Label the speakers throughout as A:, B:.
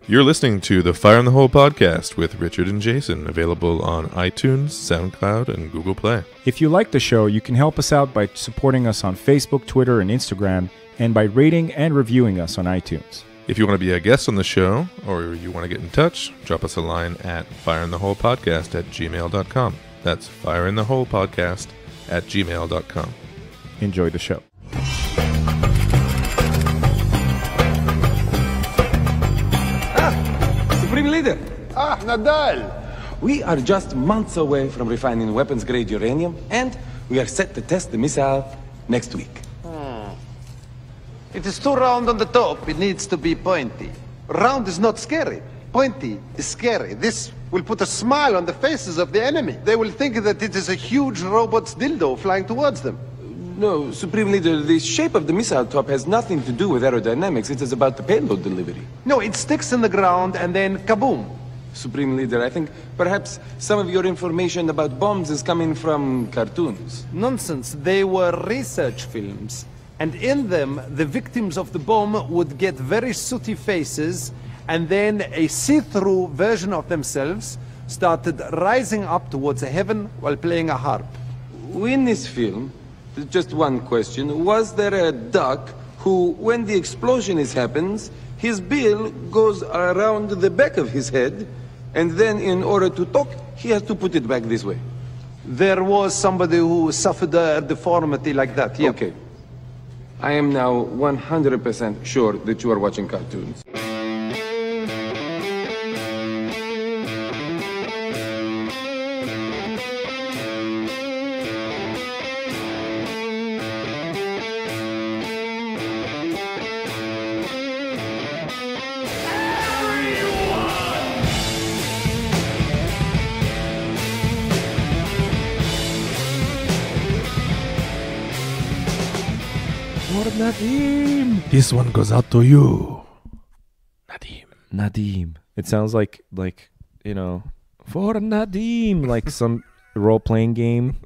A: You're listening to the Fire in the Hole podcast with Richard and Jason, available on iTunes, SoundCloud, and Google Play.
B: If you like the show, you can help us out by supporting us on Facebook, Twitter, and Instagram, and by rating and reviewing us on iTunes.
A: If you want to be a guest on the show, or you want to get in touch, drop us a line at fireintheholepodcast@gmail.com. That's fireintheholepodcast@gmail.com.
B: Enjoy the show.
C: Supreme Leader,
D: Nadal!
C: we are just months away from refining weapons-grade uranium, and we are set to test the missile next week.
D: It is too round on the top. It needs to be pointy. Round is not scary. Pointy is scary. This will put a smile on the faces of the enemy. They will think that it is a huge robot's dildo flying towards them.
C: No, Supreme Leader, the shape of the missile top has nothing to do with aerodynamics. It is about the payload delivery.
D: No, it sticks in the ground and then kaboom.
C: Supreme Leader, I think perhaps some of your information about bombs is coming from cartoons.
D: Nonsense. They were research films. And in them, the victims of the bomb would get very sooty faces, and then a see-through version of themselves started rising up towards heaven while playing a harp.
C: In this film, just one question, was there a duck who, when the explosion happens, his bill goes around the back of his head, and then in order to talk, he has to put it back this way?
D: There was somebody who suffered a deformity like that, yeah.
C: Okay. I am now 100% sure that you are watching cartoons.
B: Nadim!
A: This one goes out to you,
B: Nadim. It sounds like you know, for Nadim, like some role-playing game.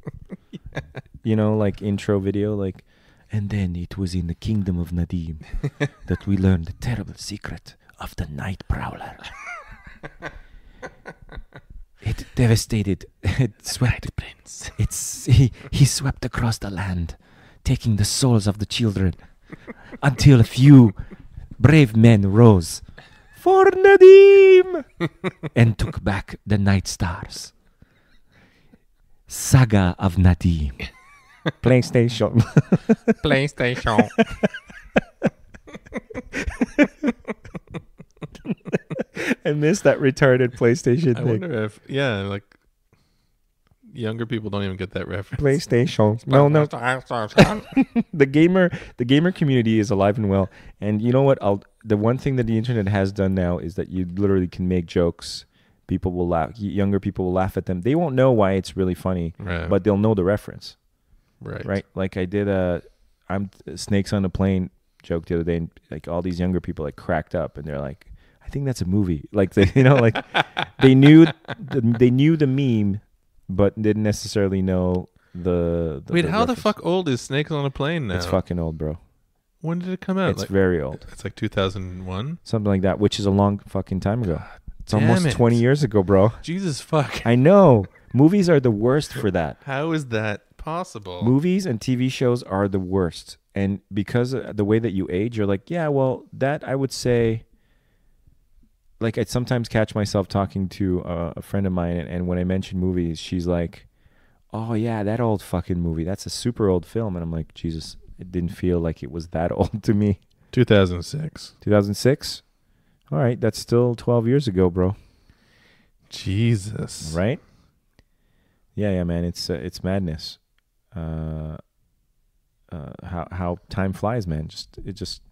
B: Yeah. You know, like intro video, like, and then it was in the kingdom of Nadim that we learned the terrible secret of the night prowler. It devastated. It swept. Prince. He swept across the land, taking the souls of the children, until a few brave men rose for Nadim and took back the night stars. Saga of Nadim. PlayStation.
A: PlayStation.
B: I missed that retarded PlayStation
A: I
B: thing.
A: wonder if, like, younger people don't even get that reference.
B: PlayStation. No. The gamer community is alive and well. And you know what? The one thing that the internet has done now is that you literally can make jokes. People will laugh. Younger people will laugh at them. They won't know why it's really funny,
A: right,
B: but they'll know the reference.
A: Right.
B: Like I did I'm Snakes on a Plane joke the other day, and like all these younger people like cracked up, and they're like, I think that's a movie. Like they, like they knew the meme, but didn't necessarily know the
A: Wait, how
B: reference.
A: the fuck old is Snakes on a Plane now?
B: It's fucking old, bro.
A: When did it come out?
B: It's very old.
A: It's like 2001?
B: Something like that, which is a long fucking time ago. It's
A: damn
B: almost
A: it.
B: 20 years ago, bro.
A: Jesus fuck.
B: I know. Movies are the worst for that.
A: How is that possible?
B: Movies and TV shows are the worst. And because of the way that you age, you're like, yeah, well, that I would say, like I sometimes catch myself talking to a friend of mine, and when I mention movies, she's like, oh yeah, that old fucking movie. That's a super old film. And I'm like, Jesus, it didn't feel like it was that old to me.
A: 2006.
B: 2006? All right, that's still 12 years ago, bro.
A: Jesus.
B: Right? Yeah, man. It's madness. How time flies, man. It just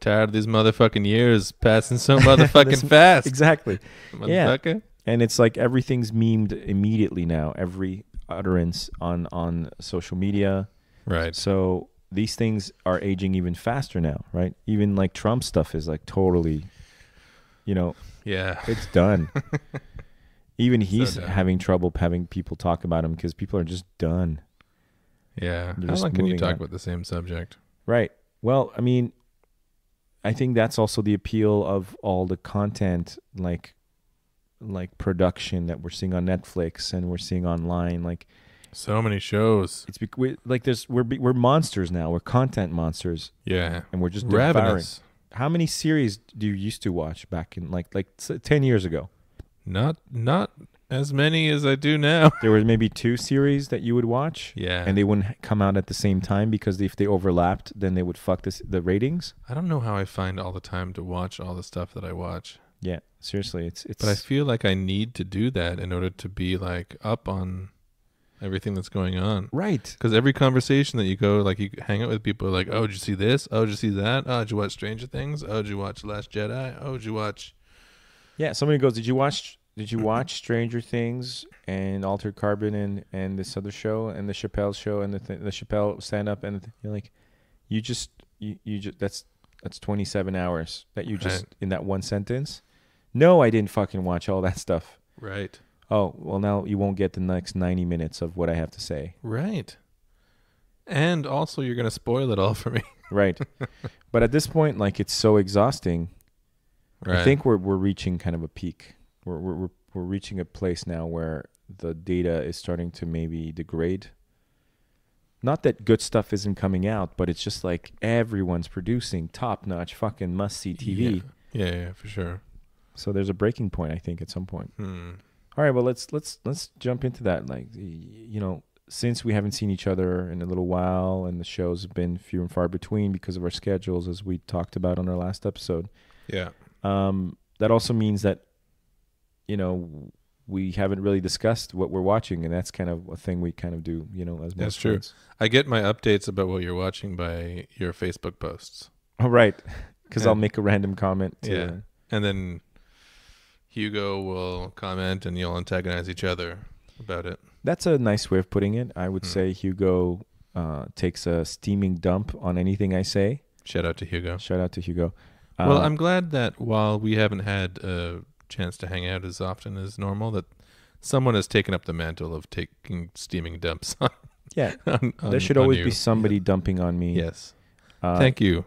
A: tired of these motherfucking years passing so motherfucking fast.
B: Exactly.
A: Motherfucker.
B: Yeah. And it's like everything's memed immediately now. Every utterance on social media.
A: Right.
B: So these things are aging even faster now, right? Even like Trump stuff is like totally,
A: yeah,
B: it's done. Even he's
A: done.
B: having trouble having people talk about him because people are just done.
A: Yeah.
B: They're
A: How
B: just
A: long can you
B: moving
A: talk
B: on.
A: about the same subject?
B: Right. Well, I mean, I think that's also the appeal of all the content, like production that we're seeing on Netflix and we're seeing online. Like,
A: So many shows.
B: it's we're monsters now. We're content monsters.
A: Yeah.
B: And we're just devouring.
A: Ravenous.
B: How many series do you used to watch back in like 10 years ago?
A: Not as many as I do now.
B: There were maybe 2 series that you would watch.
A: Yeah.
B: And they wouldn't come out at the same time because if they overlapped, then they would fuck the ratings.
A: I don't know how I find all the time to watch all the stuff that I watch.
B: Yeah, seriously, it's.
A: But I feel like I need to do that in order to be like up on everything that's going on.
B: Right.
A: Because every conversation that you go, like you hang out with people like, oh, did you see this? Oh, did you see that? Oh, did you watch Stranger Things? Oh, did you watch Last Jedi? Oh, did you watch?
B: Yeah, somebody goes, Did you watch Stranger Things and Altered Carbon and this other show and the Chappelle show and the Chappelle stand up and you're like, you just that's 27 hours that you just in that one sentence. No, I didn't fucking watch all that stuff.
A: Right.
B: Oh, well, now you won't get the next 90 minutes of what I have to say.
A: Right. And also, you're going to spoil it all for me.
B: Right. But at this point, like, it's so exhausting.
A: Right.
B: I think we're reaching kind of a peak. We're reaching a place now where the data is starting to maybe degrade. Not that good stuff isn't coming out, but it's just like everyone's producing top-notch fucking must-see TV.
A: Yeah, for sure.
B: So there's a breaking point, I think, at some point. All right, well, let's jump into that. Like, you know, since we haven't seen each other in a little while and the shows have been few and far between because of our schedules, as we talked about on our last episode.
A: Yeah.
B: That also means that, you know, we haven't really discussed what we're watching, and that's kind of a thing we kind of do, you know, as most
A: That's true.
B: friends.
A: I get my updates about what you're watching by your Facebook posts.
B: Oh, right. Because I'll make a random comment.
A: Yeah. And then Hugo will comment and you'll antagonize each other about it.
B: That's a nice way of putting it. I would say Hugo takes a steaming dump on anything I say.
A: Shout out to Hugo.
B: Shout out to Hugo.
A: Well, I'm glad that while we haven't had a chance to hang out as often as normal, that someone has taken up the mantle of taking steaming dumps on.
B: Yeah.
A: on
B: there should always
A: you.
B: be somebody dumping on me.
A: Yes. Thank you.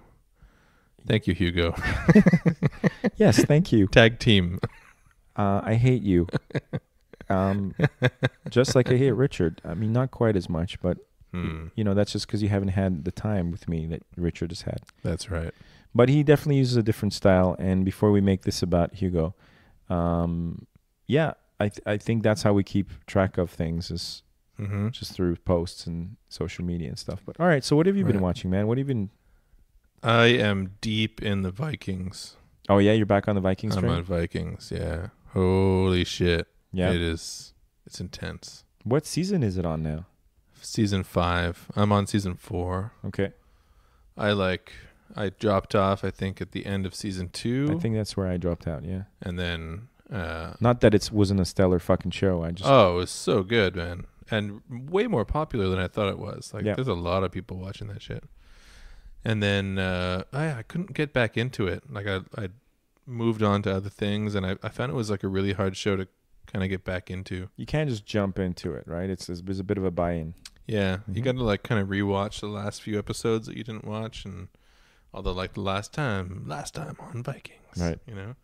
A: Thank you, Hugo.
B: Yes, thank you.
A: Tag team.
B: I hate you. Just like I hate Richard. I mean, not quite as much, but you know, that's just because you haven't had the time with me that Richard has had.
A: That's right.
B: But he definitely uses a different style. And before we make this about Hugo, I think that's how we keep track of things is just through posts and social media and stuff. But all right, so what have you been watching, man? What have you been?
A: I am deep in the Vikings.
B: Oh yeah, you're back on the Vikings train?
A: I'm on Vikings, yeah. Holy shit.
B: Yeah.
A: It's intense.
B: What season is it on now?
A: Season 5. I'm on season 4.
B: Okay.
A: I dropped off, I think, at the end of season 2.
B: I think that's where I dropped out, yeah.
A: And then
B: not that it wasn't a stellar fucking show.
A: it was so good, man. And way more popular than I thought it was. Like,
B: Yeah.
A: there's a lot of people watching that shit. And then I couldn't get back into it. Like, I moved on to other things, and I found it was like a really hard show to kind of get back into.
B: You can't just jump into it, right? There's a bit of a buy-in.
A: Yeah, you got to like kind of rewatch the last few episodes that you didn't watch, and although like the last time on Vikings,
B: right?
A: You know,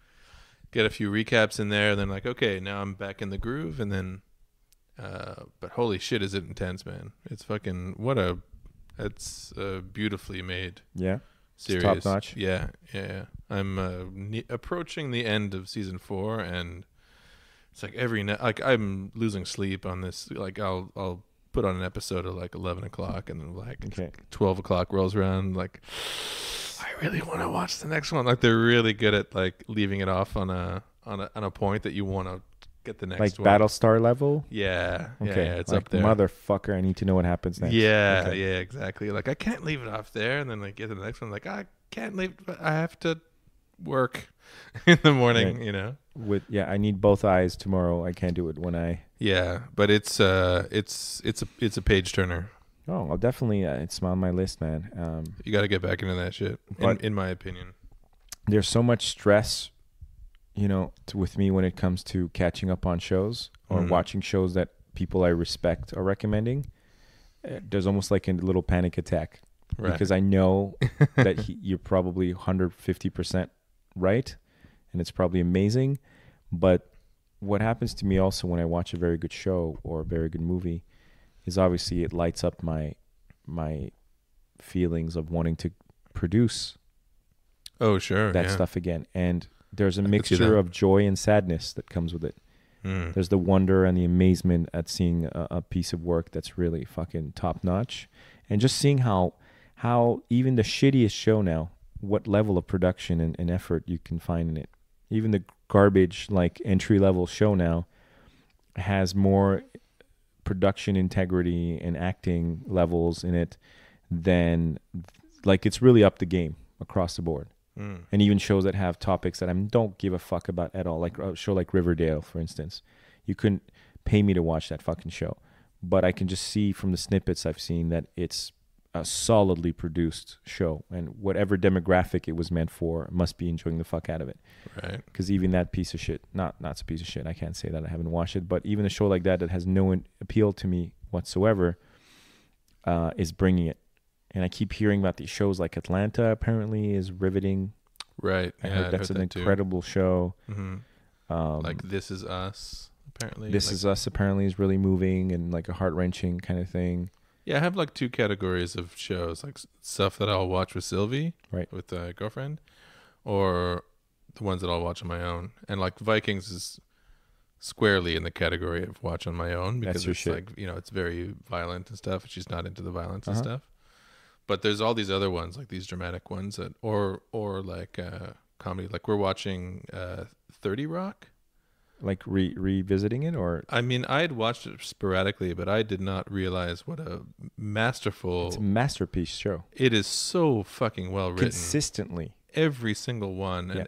A: get a few recaps in there, then like, okay, now I'm back in the groove, and then, but holy shit, is it intense, man? It's fucking it's beautifully made.
B: Yeah.
A: Series.
B: Top notch.
A: Yeah. I'm approaching the end of season 4, and it's like every night, like I'm losing sleep on this. Like I'll put on an episode at like 11 o'clock, and then like 12 o'clock rolls around. Like I really want to watch the next one. Like they're really good at like leaving it off on a point that you want to get the next
B: like
A: one.
B: Battlestar level.
A: Yeah.
B: Okay.
A: Yeah, it's
B: like,
A: up there.
B: Motherfucker, I need to know what happens next.
A: Yeah.
B: Okay.
A: Yeah. Exactly. Like I can't leave it off there, and then like get to the next one. Like I can't leave. I have to work in the morning.
B: Right.
A: You know.
B: I need both eyes tomorrow. I can't do it one eye.
A: Yeah, but it's a page turner.
B: Oh, I'll definitely. It's on my list, man.
A: You got to get back into that shit. In my opinion,
B: there's so much stress, you know, with me when it comes to catching up on shows or watching shows that people I respect are recommending. There's almost like a little panic attack
A: Right.
B: because I know that you're probably 150% right, and it's probably amazing. But what happens to me also when I watch a very good show or a very good movie is obviously it lights up my feelings of wanting to produce
A: Oh, sure.
B: that
A: yeah.
B: stuff again. And there's a
A: I could see
B: mixture
A: that.
B: of joy and sadness that comes with it.
A: Mm.
B: There's the wonder and the amazement at seeing a piece of work that's really fucking top notch, and just seeing how even the shittiest show now, what level of production and effort you can find in it. Even the garbage like entry level show now has more production integrity and acting levels in it than, like, it's really up the game across the board.
A: Mm.
B: And even shows that have topics that I don't give a fuck about at all, like a show like Riverdale, for instance. You couldn't pay me to watch that fucking show, but I can just see from the snippets I've seen that it's a solidly produced show, and whatever demographic it was meant for must be enjoying the fuck out of it.
A: Right.
B: Because even that piece of shit, not a piece of shit, I can't say that I haven't watched it, but even a show like that has no appeal to me whatsoever, is bringing it. And I keep hearing about these shows like Atlanta apparently is riveting.
A: Right.
B: I
A: Yeah,
B: heard
A: I've
B: that's
A: heard
B: an
A: that too.
B: incredible show.
A: Mm-hmm. Like This Is Us, apparently.
B: This Is Us apparently is really moving and like a heart-wrenching kind of thing.
A: Yeah, I have like two categories of shows, like stuff that I'll watch with Sylvie,
B: Right.
A: with a girlfriend, or the ones that I'll watch on my own. And like Vikings is squarely in the category of watch on my own because
B: That's your
A: it's
B: shit.
A: like, it's very violent and stuff. She's not into the violence and
B: Uh-huh.
A: stuff. But there's all these other ones, like these dramatic ones that, or like comedy. Like we're watching 30 Rock.
B: Like revisiting it, or
A: I mean, I had watched it sporadically, but I did not realize what a masterful.
B: it's a masterpiece show.
A: It is so fucking well written.
B: Consistently.
A: Every single one, and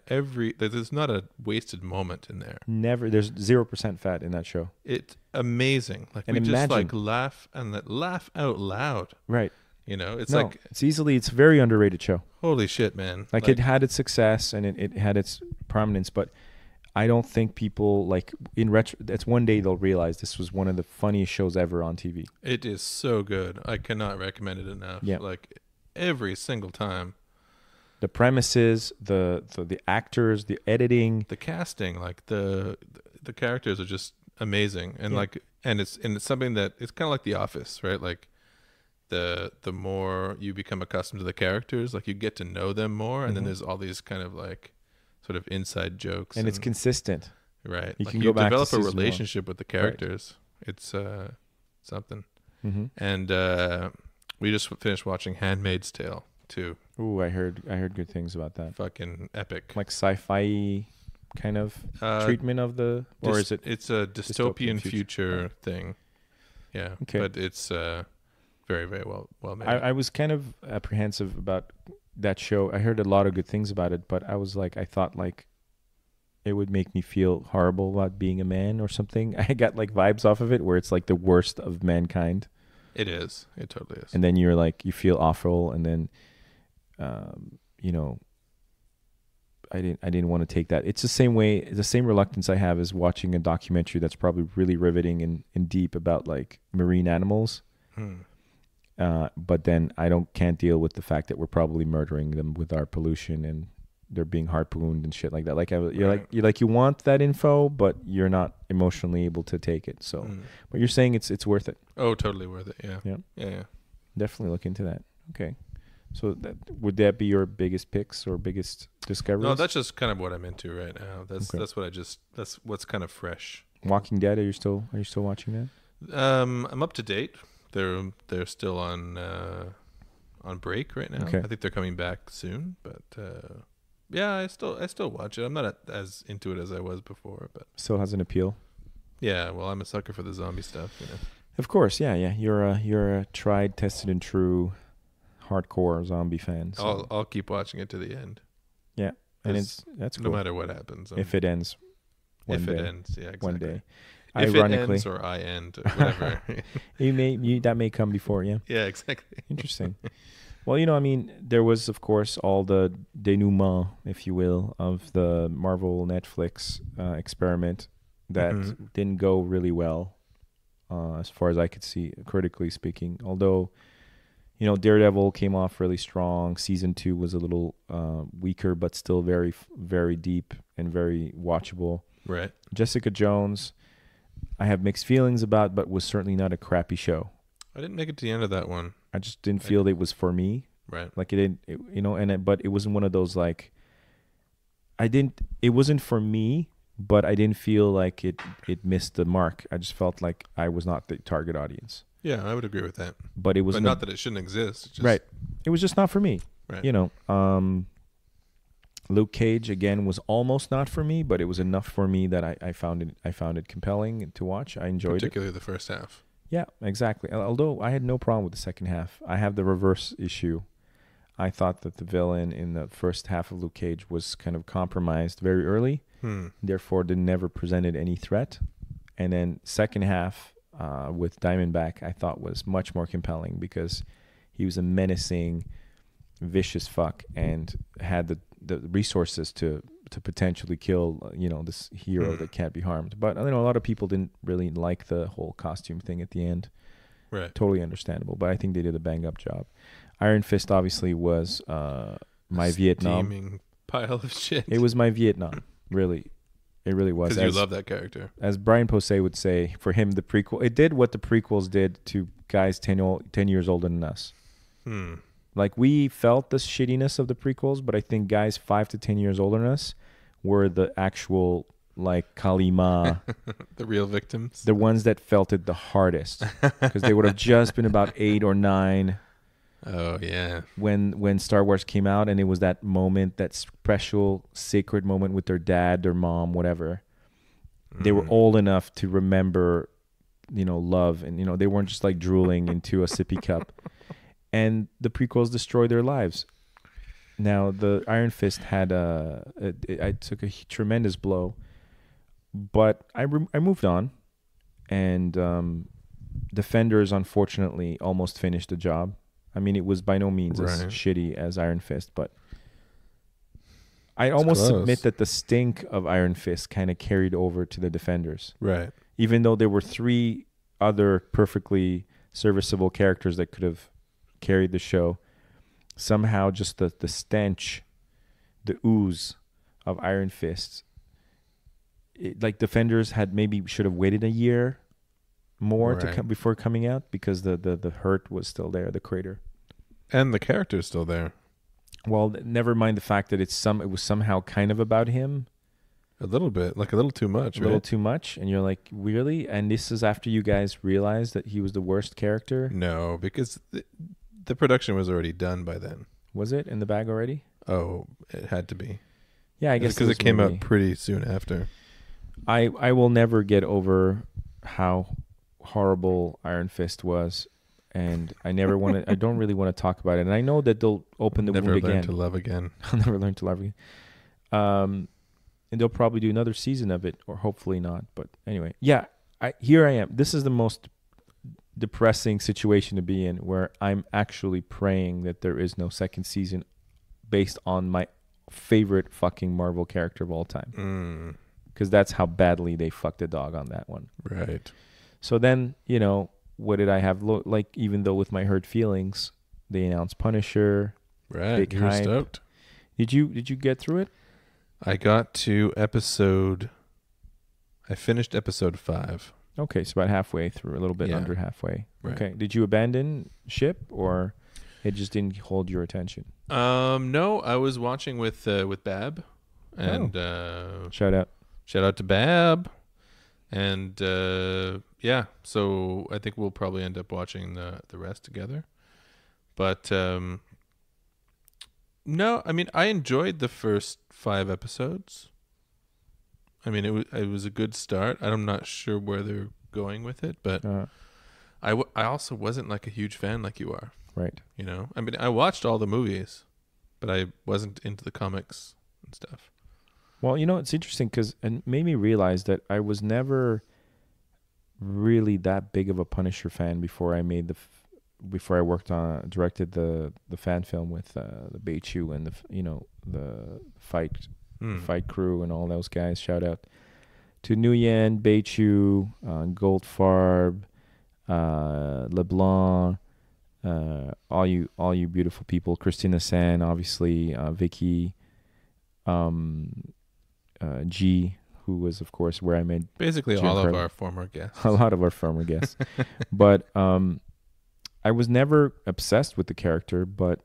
A: there's not a wasted moment in there.
B: Never. There's 0% fat in that show.
A: It's amazing. Like
B: And
A: we just like
B: imagine-
A: laugh out loud.
B: Right.
A: It's
B: No,
A: like,
B: it's a very underrated show.
A: holy shit, man.
B: Like it had its success and it had its prominence, but I don't think people, like, in retro, that's one day they'll realize this was one of the funniest shows ever on TV.
A: It is so good. I cannot recommend it enough.
B: Yeah.
A: Like every single time.
B: The premises, the actors, the editing.
A: The casting, like the characters are just amazing, and
B: Yeah.
A: and it's something that it's kind of like The Office, right? Like the more you become accustomed to the characters, like you get to know them more, and then there's all these kind of like sort of inside jokes,
B: And it's consistent.
A: right.
B: You
A: like
B: can go back to
A: develop a
B: season one.
A: relationship with the characters. It's something.
B: Mm-hmm.
A: And we just finished watching Handmaid's Tale too.
B: Ooh, I heard good things about that.
A: Fucking epic.
B: Like sci-fi kind of treatment of the, or is it?
A: It's a dystopian future thing. Yeah.
B: Okay.
A: But it's very, very well made.
B: I was kind of apprehensive about that show. I heard a lot of good things about it, but I thought like it would make me feel horrible about being a man or something. I got like vibes off of it where it's like the worst of mankind.
A: It is. It totally is.
B: And then you're like, you feel awful, and then I didn't want to take that. It's the same reluctance I have as watching a documentary that's probably really riveting and deep about like marine animals. But then can't deal with the fact that we're probably murdering them with our pollution and they're being harpooned and shit like that. Like you want that info, but you're not emotionally able to take it. So, but you're saying it's worth it.
A: Oh, totally worth it. Yeah.
B: Yeah.
A: Yeah.
B: Definitely look into that. Okay. So would that be your biggest picks or biggest discoveries?
A: No, that's just kind of what I'm into right now. That's
B: Okay.
A: that's what's kind of fresh.
B: Walking Dead. Are you still watching that?
A: I'm up to date. They're still on break right now.
B: Okay.
A: I think they're coming back soon, but yeah, I still watch it. I'm not as into it as I was before, but
B: Still has an appeal.
A: yeah. Well, I'm a sucker for the zombie stuff.
B: Of course, yeah. You're a tried, tested, and true hardcore zombie fan. So.
A: I'll keep watching it to the end.
B: Yeah, and
A: 'Cause
B: that's cool.
A: No matter what happens.
B: If it ends,
A: If it ends, yeah, exactly.
B: one day.
A: If
B: Ironically,
A: it ends or I end, or whatever.
B: that may come before. Yeah,
A: Yeah, exactly.
B: interesting. Well, there was, of course, all the denouement, if you will, of the Marvel Netflix experiment that didn't go really well, as far as I could see, critically speaking. Although, Daredevil came off really strong. Season 2 was a little weaker, but still very, very deep and very watchable.
A: Right.
B: Jessica Jones, I have mixed feelings about, but was certainly not a crappy show.
A: I didn't make it to the end of that one.
B: I just didn't feel it was for me.
A: Right.
B: Like it didn't, but it wasn't one of those like, it wasn't for me, but I didn't feel like it missed the mark. I just felt like I was not the target audience.
A: Yeah, I would agree with that.
B: But it was
A: not that it shouldn't exist. Just,
B: right. It was just not for me.
A: Right.
B: Luke Cage again was almost not for me, but it was enough for me that I found it compelling to watch. I enjoyed
A: particularly the first half.
B: Yeah, exactly. Although I had no problem with the second half. I have the reverse issue. I thought that the villain in the first half of Luke Cage was kind of compromised very early, therefore they never presented any threat. And then second half with Diamondback, I thought was much more compelling because he was a menacing, vicious fuck and had the resources to potentially kill this hero that can't be harmed. But a lot of people didn't really like the whole costume thing at the end.
A: Right.
B: Totally understandable, but I think they did a bang up job. Iron Fist obviously was my Vietnam.
A: Steaming pile of shit.
B: It was my Vietnam. Really. It really was.
A: Because you love that character.
B: As Brian Posey would say, for him, the prequel, it did what the prequels did to guys 10 years older than us. Like, we felt the shittiness of the prequels, but I think guys 5 to 10 years older than us were the actual, like, Kalima.
A: The real victims.
B: The ones that felt it the hardest. Because they would have just been about 8 or 9.
A: Oh, yeah.
B: When Star Wars came out, and it was that moment, that special, sacred moment with their dad, their mom, whatever. They were old enough to remember, love. And, they weren't just, like, drooling into a sippy cup. And the prequels destroyed their lives. Now, the Iron Fist had I took a tremendous blow. But I moved on. And Defenders, unfortunately, almost finished the job. I mean, it was by no means as shitty as Iron Fist, but I almost submit that the stink of Iron Fist kind of carried over to the Defenders.
A: Right.
B: Even though there were 3 other perfectly serviceable characters that could have carried the show, somehow just the stench, the ooze of Iron Fist, like Defenders should have waited a year more to come before coming out because the hurt was still there, the crater.
A: And the character's still there.
B: Well, never mind the fact that it was somehow kind of about him.
A: A little bit, like a little too much.
B: A little too much, and you're like, really? And this is after you guys realized that he was the worst character?
A: No, because the production was already done by then.
B: Was it in the bag already?
A: Oh, it had to be.
B: Yeah, I guess
A: because it came out pretty soon after.
B: I will never get over how horrible Iron Fist was, and I don't really want to talk about it. And I know that they'll open the wound again.
A: Never learn to love again.
B: I'll never learn to love again. And they'll probably do another season of it, or hopefully not. But anyway, yeah, here I am. This is the most depressing situation to be in, where I'm actually praying that there is no second season based on my favorite fucking Marvel character of all time. Because that's how badly they fucked the dog on that one.
A: Right.
B: So then, what did I have? Like, even though with my hurt feelings, they announced Punisher.
A: Right.
B: Big
A: You're
B: hype.
A: stoked.
B: Did you get through it?
A: I got to I finished episode 5.
B: Okay, so about halfway through, a little bit under halfway.
A: Right.
B: Okay. Did you abandon ship, or it just didn't hold your attention?
A: No, I was watching with Bab, and
B: shout out
A: to Bab, and so I think we'll probably end up watching the rest together. But no, I mean, I enjoyed the first 5 episodes. I mean, it was a good start. I'm not sure where they're going with it, but I also wasn't like a huge fan like you are.
B: Right.
A: I mean, I watched all the movies, but I wasn't into the comics and stuff.
B: Well, it's interesting because it made me realize that I was never really that big of a Punisher fan before I made before I directed the fan film with the Beichu and the fight crew and all those guys. Shout out to Nguyen, Beichu, Goldfarb, LeBlanc, all you beautiful people, Christina San, obviously, Vicky, G, who was of course where I met
A: Basically all of our former guests.
B: a lot of our former guests. But I was never obsessed with the character, but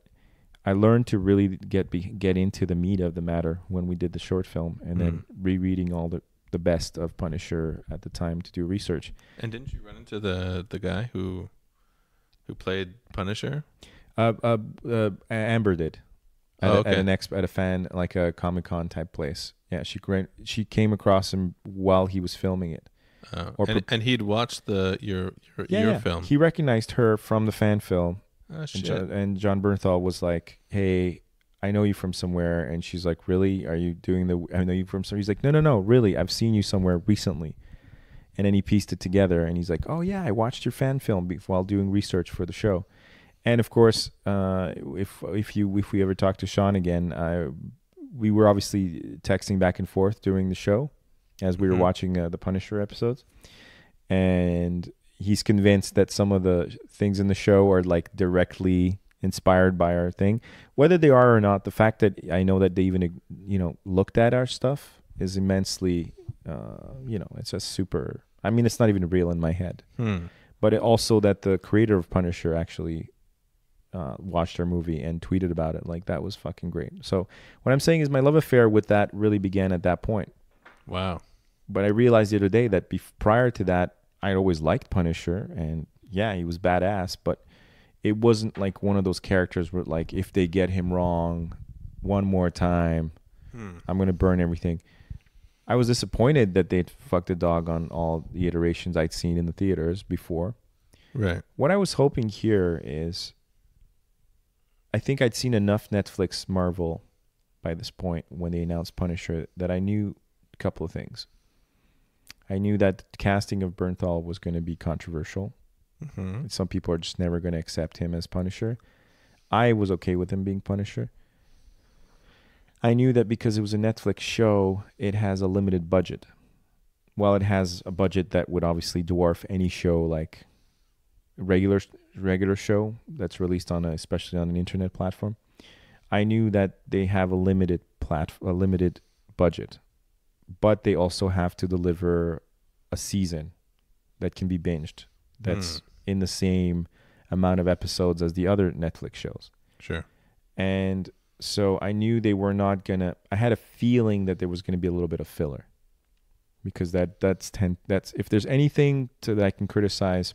B: I learned to really get into the meat of the matter when we did the short film, and then rereading all the best of Punisher at the time to do research.
A: And didn't you run into the guy who played Punisher?
B: Amber did. At a fan, like a Comic-Con type place. Yeah, she came across him while he was filming it.
A: And he'd watched your film.
B: He recognized her from the fan film.
A: Oh, shit.
B: And John Bernthal was like, "Hey, I know you from somewhere." And she's like, "Really? Are you doing I know you from somewhere?" He's like, No, really. I've seen you somewhere recently." And then he pieced it together, and he's like, "Oh yeah, I watched your fan film while doing research for the show." And of course, if we ever talk to Sean again, we were obviously texting back and forth during the show as we were watching the Punisher episodes, and he's convinced that some of the things in the show are like directly inspired by our thing, whether they are or not. The fact that I know that they even looked at our stuff is immensely, it's just super. I mean, it's not even real in my head, but also that the creator of Punisher actually watched our movie and tweeted about it. Like, that was fucking great. So what I'm saying is my love affair with that really began at that point.
A: Wow.
B: But I realized the other day that prior to that, I'd always liked Punisher, and yeah, he was badass, but it wasn't like one of those characters where, like, if they get him wrong one more time, I'm going to burn everything. I was disappointed that they'd fucked the dog on all the iterations I'd seen in the theaters before.
A: Right.
B: What I was hoping here is, I think I'd seen enough Netflix Marvel by this point when they announced Punisher that I knew a couple of things. I knew that the casting of Bernthal was going to be controversial. Some people are just never going to accept him as Punisher. I was okay with him being Punisher. I knew that because it was a Netflix show, it has a limited budget. While it has a budget that would obviously dwarf any show, like a regular show that's released especially on an internet platform, I knew that they have a limited budget. But they also have to deliver a season that can be binged, that's in the same amount of episodes as the other Netflix shows.
A: Sure.
B: And so I knew they were not gonna. I had a feeling that there was gonna be a little bit of filler, because that's if there's anything that I can criticize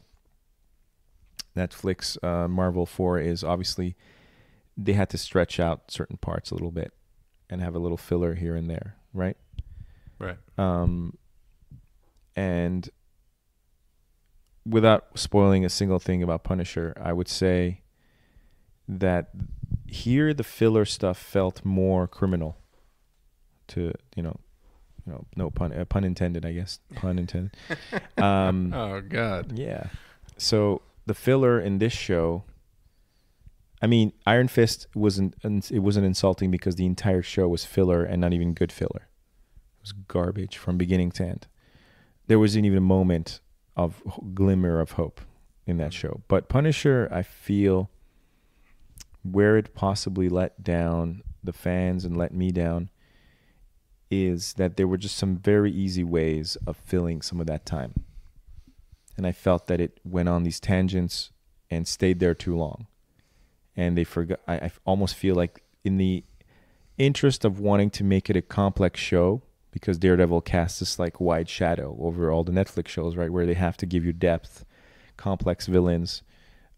B: Netflix Marvel for, is obviously they had to stretch out certain parts a little bit and have a little filler here and there, right?
A: Right.
B: And without spoiling a single thing about Punisher, I would say that here the filler stuff felt more criminal. No pun intended, I guess. Pun intended.
A: Oh God.
B: Yeah. So the filler in this show, I mean, Iron Fist wasn't insulting because the entire show was filler and not even good filler. Garbage from beginning to end. There wasn't even a moment of glimmer of hope in that show. But Punisher, I feel, where it possibly let down the fans and let me down, is that there were just some very easy ways of filling some of that time. And I felt that it went on these tangents and stayed there too long. And they forgot. I almost feel like, in the interest of wanting to make it a complex show, because Daredevil casts this like wide shadow over all the Netflix shows, right, where they have to give you depth, complex villains,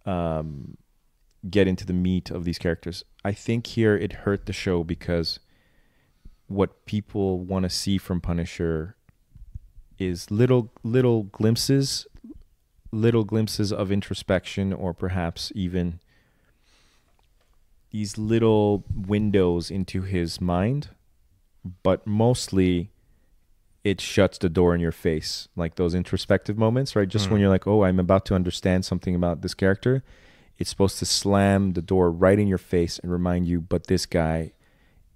B: get into the meat of these characters. I think here it hurt the show, because what people want to see from Punisher is little glimpses of introspection, or perhaps even these little windows into his mind. But mostly it shuts the door in your face, like those introspective moments, right? Just when you're like, oh, I'm about to understand something about this character, it's supposed to slam the door right in your face and remind you, but this guy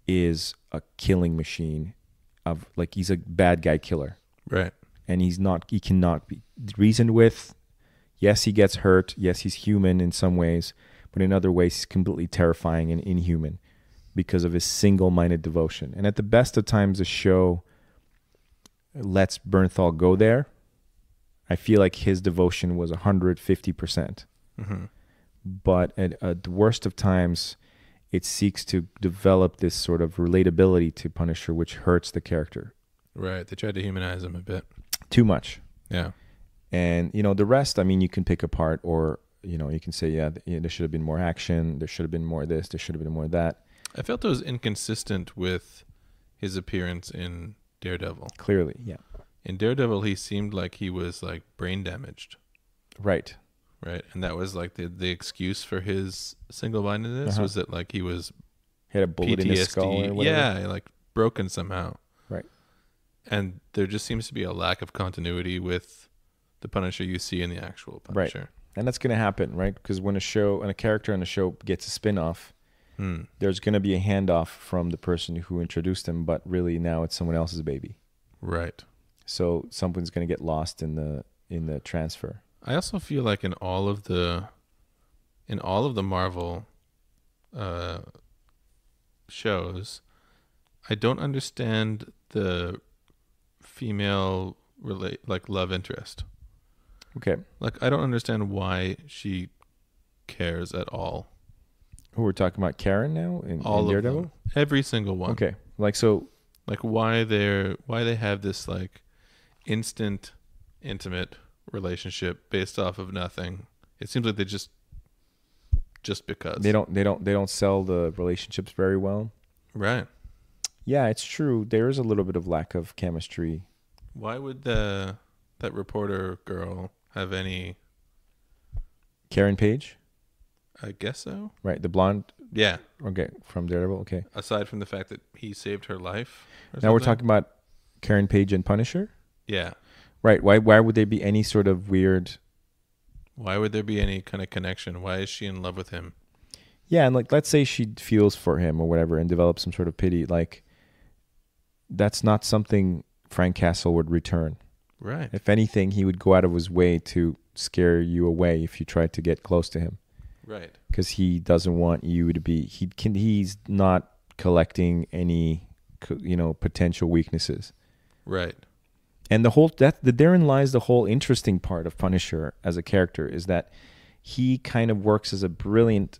B: is a killing machine, of like, he's a bad guy killer.
A: Right.
B: And he cannot be reasoned with. Yes, he gets hurt. Yes, he's human in some ways, but in other ways, he's completely terrifying and inhuman because of his single-minded devotion. And at the best of times, the show lets Bernthal go there. I feel like his devotion was 150%.
A: Mm-hmm.
B: But at the worst of times, it seeks to develop this sort of relatability to Punisher, which hurts the character.
A: Right. They tried to humanize him a bit.
B: Too much.
A: Yeah.
B: And, the rest, I mean, you can pick apart, or, you can say, there should have been more action. There should have been more of this. There should have been more of that.
A: I felt it was inconsistent with his appearance in Daredevil.
B: Clearly, yeah.
A: In Daredevil, he seemed like he was like brain damaged.
B: Right.
A: Right. And that was like the excuse for his single-mindedness was that like he was
B: He had a bullet in his skull or whatever.
A: Yeah, like broken somehow.
B: Right.
A: And there just seems to be a lack of continuity with the Punisher you see in the actual Punisher.
B: Right. And that's going to happen, right? Because when a character on a show gets a spin-off, there's going to be a handoff from the person who introduced him, but really now it's someone else's baby.
A: Right.
B: So something's going to get lost in the transfer.
A: I also feel like in all of the Marvel shows, I don't understand the female love interest.
B: Okay.
A: Like I don't understand why she cares at all.
B: Who we're talking about, Karen now in Daredevil?
A: Of them. Every single one.
B: Okay. Like
A: why they have this like instant intimate relationship based off of nothing. It seems like they just because
B: they don't sell the relationships very well.
A: Right.
B: Yeah, it's true. There is a little bit of lack of chemistry.
A: Why would that reporter girl have any?
B: Karen Page?
A: I guess so.
B: Right, the blonde.
A: Yeah.
B: Okay, from Daredevil. Okay.
A: Aside from the fact that he saved her life.
B: Now we're talking about Karen Page and Punisher?
A: Yeah.
B: Right. Why would there be any sort of weird...
A: Why would there be any kind of connection? Why is she in love with him?
B: Yeah, and let's say she feels for him or whatever and develops some sort of pity. That's not something Frank Castle would return.
A: Right.
B: If anything, he would go out of his way to scare you away if you tried to get close to him.
A: Right.
B: Because he doesn't want you to be... He's not collecting any, potential weaknesses.
A: Right.
B: And therein lies the whole interesting part of Punisher as a character, is that he kind of works as a brilliant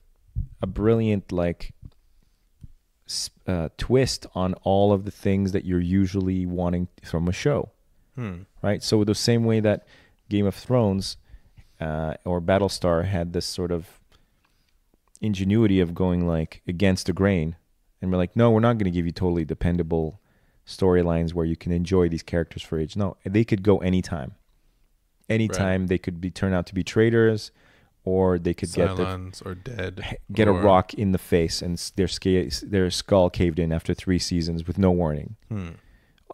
B: twist on all of the things that you're usually wanting from a show. Right? So the same way that Game of Thrones or Battlestar had this sort of ingenuity of going against the grain, and we're like, no, we're not going to give you totally dependable storylines where you can enjoy these characters for age. No, they could go anytime. Right. They could turn out to be traitors, or they could
A: Cylons or
B: a rock in the face and their skull caved in after 3 seasons with no warning.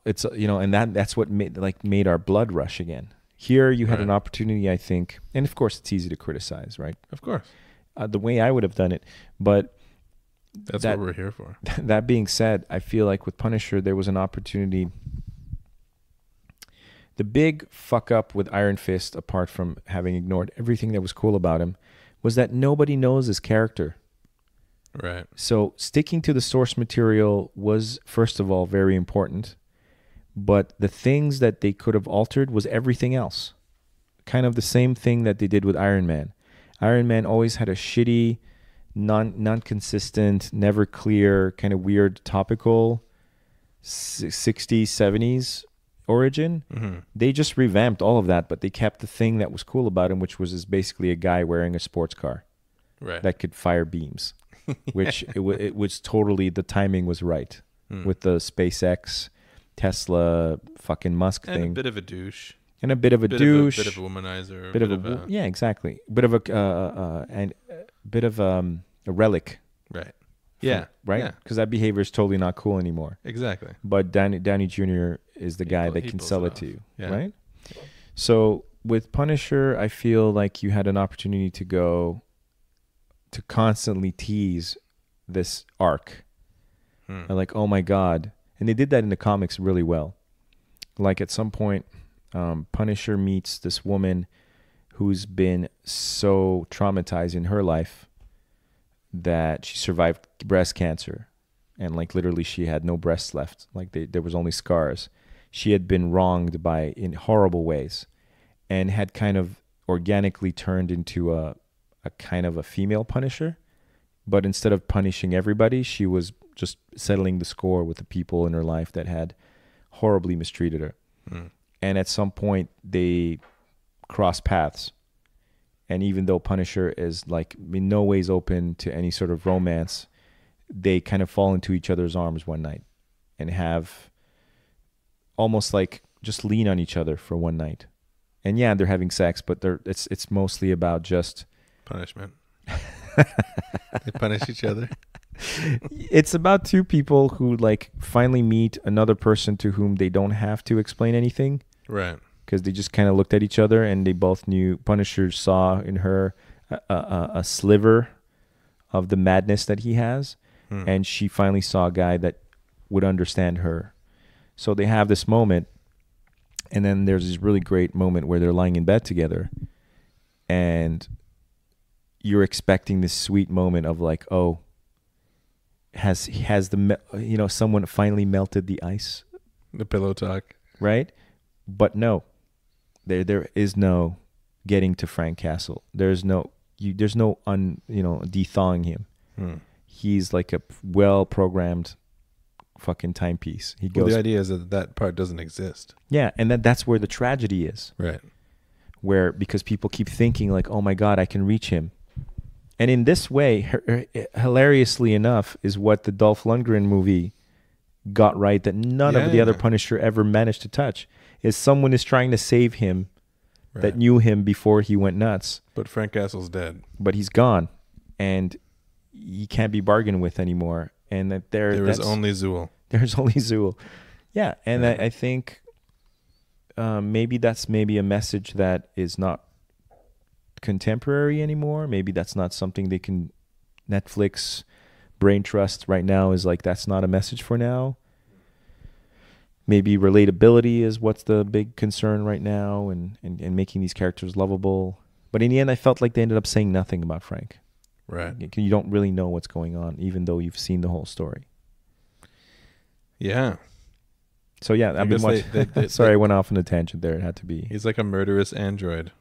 B: It's and that's what made our blood rush again. Here you had an opportunity, I think, and of course it's easy to criticize, right?
A: Of course.
B: The way I would have done it, but
A: that's what we're here for.
B: That being said, I feel like with Punisher, there was an opportunity. The big fuck up with Iron Fist, apart from having ignored everything that was cool about him, was that nobody knows his character.
A: Right.
B: So sticking to the source material was, first of all, very important. But the things that they could have altered was everything else. Kind of the same thing that they did with Iron Man. Iron Man always had a shitty, non-consistent, never clear, kind of weird topical 60s, 70s origin.
A: Mm-hmm.
B: They just revamped all of that, but they kept the thing that was cool about him, which was basically a guy wearing a sports car that could fire beams, which it was totally, the timing was right with the SpaceX, Tesla, fucking Musk thing.
A: And a bit of a douche.
B: And a bit of a douche,
A: bit of a womanizer,
B: yeah, exactly. Bit of a relic,
A: right? Yeah,
B: right. Because that behavior is totally not cool anymore.
A: Exactly.
B: But Downey Jr. is the guy that can sell it to you, right? So with Punisher, I feel like you had an opportunity to constantly tease this arc, like, oh my god, and they did that in the comics really well. Like at some point, Punisher meets this woman who's been so traumatized in her life that she survived breast cancer, and like literally she had no breasts left. Like there was only scars. She had been wronged in horrible ways, and had kind of organically turned into a kind of a female punisher. But instead of punishing everybody, she was just settling the score with the people in her life that had horribly mistreated her. And at some point they cross paths. And even though Punisher is like in no ways open to any sort of romance, they kind of fall into each other's arms one night and have almost like just lean on each other for one night. And yeah, they're having sex, but it's mostly about just
A: punishment. They punish each other.
B: It's about two people who like finally meet another person to whom they don't have to explain anything.
A: Right.
B: Because they just kind of looked at each other and they both knew. Punisher saw in her a sliver of the madness that he has. And she finally saw a guy that would understand her. So they have this moment. And then there's this really great moment where they're lying in bed together. And you're expecting this sweet moment of like, oh, has the someone finally melted the ice?
A: The pillow talk.
B: Right? But no. There is no getting to Frank Castle. There's no de-thawing him. He's like a well-programmed fucking timepiece. He goes.
A: Well, the idea is that part doesn't exist.
B: Yeah, and that's where the tragedy is.
A: Right.
B: Where because people keep thinking like, oh my God, I can reach him. And in this way, hilariously enough, is what the Dolph Lundgren movie got right that none of the other Punisher ever managed to touch. Is someone is trying to save him that knew him before he went nuts.
A: But Frank Castle's dead.
B: But he's gone. And he can't be bargained with anymore. And that
A: there is only Zool.
B: There's only Zool. Yeah. And I think maybe that's a message that is not contemporary anymore. Maybe that's not something they can Netflix brain trust right now is like, that's not a message for now. Maybe relatability is what's the big concern right now, and making these characters lovable. But in the end, I felt like they ended up saying nothing about Frank.
A: Right.
B: You don't really know what's going on, even though you've seen the whole story.
A: Yeah.
B: So yeah, I've been watching. Sorry, I went off on a tangent there. It had to be.
A: He's like a murderous android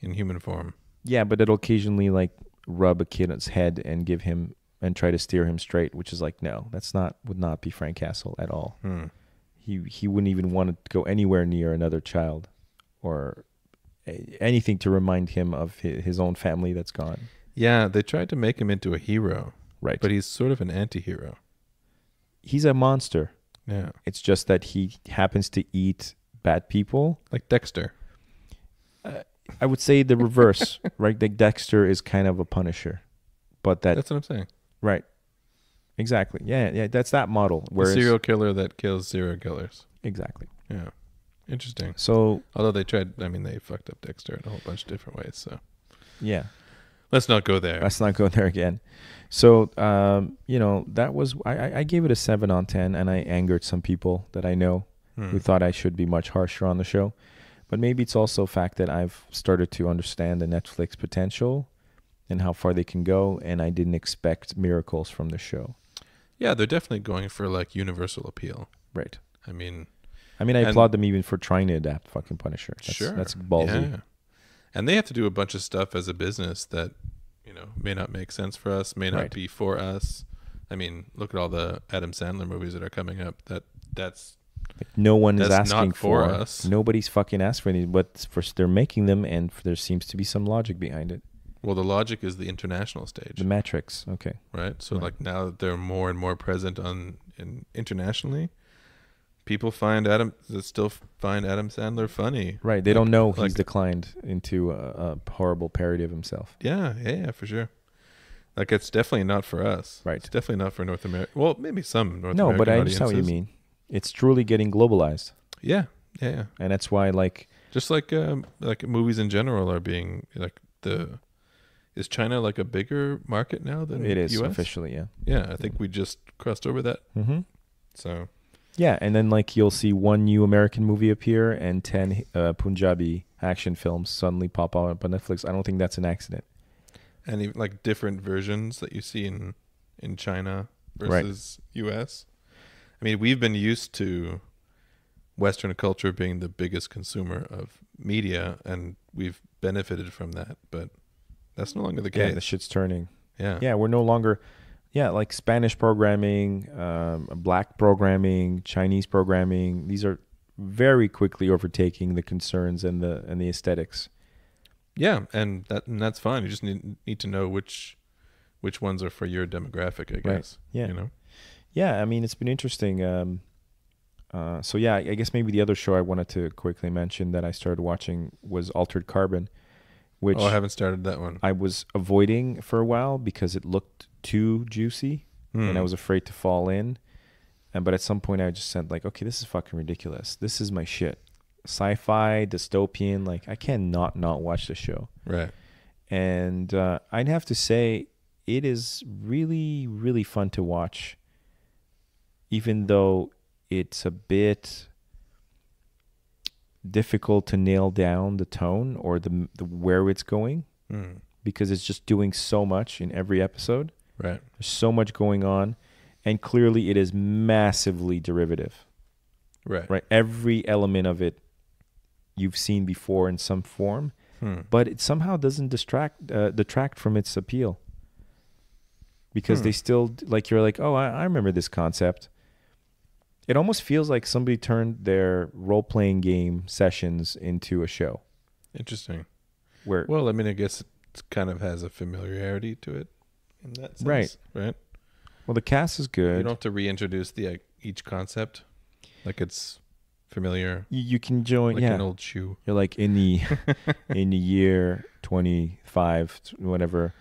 A: in human form.
B: Yeah, but it'll occasionally like rub a kid's head and give him and try to steer him straight, which is like, no, would not be Frank Castle at all. He wouldn't even want to go anywhere near another child or anything to remind him of his own family that's gone.
A: Yeah, they tried to make him into a hero.
B: Right.
A: But he's sort of an anti-hero.
B: He's a monster.
A: Yeah.
B: It's just that he happens to eat bad people.
A: Like Dexter.
B: I would say the reverse, right? Like Dexter is kind of a Punisher. But that's
A: what I'm saying.
B: Right. Exactly. Yeah. That's that model.
A: A serial killer that kills serial killers.
B: Exactly.
A: Yeah. Interesting.
B: So,
A: although they fucked up Dexter in a whole bunch of different ways. So,
B: yeah.
A: Let's not go there.
B: Let's not go there again. So, that was, I gave it a 7 on 10, and I angered some people that I know who thought I should be much harsher on the show. But maybe it's also a fact that I've started to understand the Netflix potential and how far they can go, and I didn't expect miracles from the show.
A: Yeah, they're definitely going for like universal appeal.
B: Right.
A: I mean,
B: I applaud them even for trying to adapt fucking Punisher. That's ballsy.
A: Yeah. And they have to do a bunch of stuff as a business that, may not make sense for us, may not be for us. I mean, look at all the Adam Sandler movies that are coming up. That's
B: like no one is asking
A: for us.
B: Nobody's fucking asked for anything, but they're making them, and there seems to be some logic behind it.
A: Well, the logic is the international stage.
B: The metrics, okay.
A: Right? So like now that they're more and more present internationally, people still find Adam Sandler funny.
B: Right. They don't know he's declined into a horrible parody of himself.
A: Yeah, for sure. Like it's definitely not for us.
B: Right.
A: It's definitely not for North America. Well, maybe some North American
B: No, but I
A: audiences.
B: understand what you mean. It's truly getting globalized.
A: Yeah.
B: And that's why
A: just like movies in general are being like is China like a bigger market now than
B: it is
A: US?
B: Officially, yeah.
A: Yeah, I think we just crossed over that.
B: Mm-hmm.
A: So
B: yeah, and then you'll see one new American movie appear and 10 Punjabi action films suddenly pop up on Netflix. I don't think that's an accident.
A: And even like different versions that you see in China versus US. I mean, we've been used to Western culture being the biggest consumer of media, and we've benefited from that, but that's no longer the case.
B: Yeah, the shit's turning.
A: Yeah.
B: Yeah, we're no longer, like Spanish programming, black programming, Chinese programming. These are very quickly overtaking the concerns and the aesthetics.
A: Yeah, and that's fine. You just need to know which ones are for your demographic, I guess.
B: Right. Yeah.
A: You know?
B: Yeah, I mean, it's been interesting. So yeah, I guess maybe the other show I wanted to quickly mention that I started watching was Altered Carbon, which
A: I haven't started that one.
B: I was avoiding for a while because it looked too juicy and I was afraid to fall in. But at some point I just said like, okay, this is fucking ridiculous. This is my shit. Sci-fi, dystopian, like I cannot not watch the show.
A: Right.
B: And I'd have to say it is really, really fun to watch, even though it's a bit difficult to nail down the tone or the where it's going, because it's just doing so much in every episode.
A: Right.
B: There's so much going on, and clearly it is massively derivative. Right. Every element of it you've seen before in some form, but it somehow doesn't detract from its appeal, because they still, like, you're like, oh, I remember this concept. It almost feels like somebody turned their role-playing game sessions into a show.
A: Interesting.
B: Well,
A: I mean, I guess it kind of has a familiarity to it in that sense. Right.
B: Well, the cast is good.
A: You don't have to reintroduce each concept. Like it's familiar.
B: You can join,
A: like an old shoe.
B: You're like in the year 25, whatever.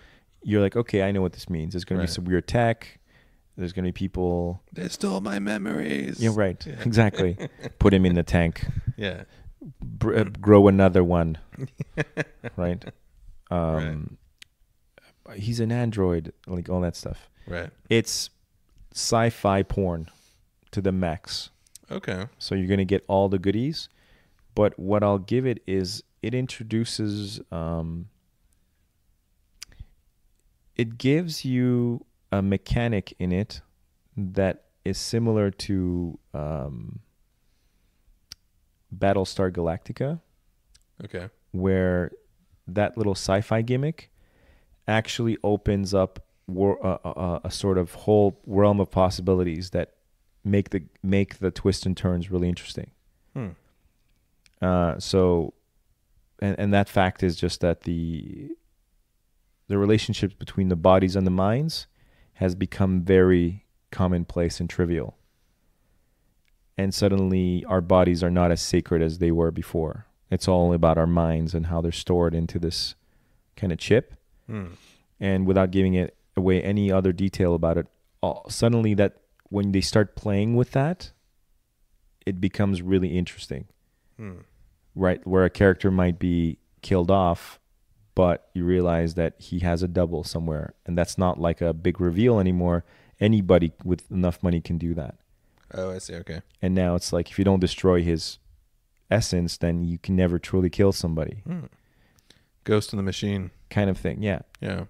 B: You're like, okay, I know what this means. There's going to be some weird tech. There's going to be people.
A: They stole my memories.
B: Yeah, right. Yeah. Exactly. Put him in the tank.
A: Yeah.
B: Grow another one. Right. He's an android, like all that stuff.
A: Right.
B: It's sci-fi porn to the max.
A: Okay.
B: So you're going to get all the goodies. But what I'll give it is it introduces, it gives you a mechanic in it that is similar to Battlestar Galactica.
A: Okay.
B: Where that little sci-fi gimmick actually opens up a sort of whole realm of possibilities that make the twists and turns really interesting. So that fact is just that the relationships between the bodies and the minds has become very commonplace and trivial. And suddenly our bodies are not as sacred as they were before. It's all about our minds and how they're stored into this kind of chip. And without giving it away any other detail about it, suddenly that when they start playing with that, it becomes really interesting. Right? Where a character might be killed off, but you realize that he has a double somewhere, and that's not like a big reveal anymore. Anybody with enough money can do that.
A: Oh, I see. Okay.
B: And now it's like, if you don't destroy his essence, then you can never truly kill somebody.
A: Ghost in the machine
B: kind of thing. Yeah.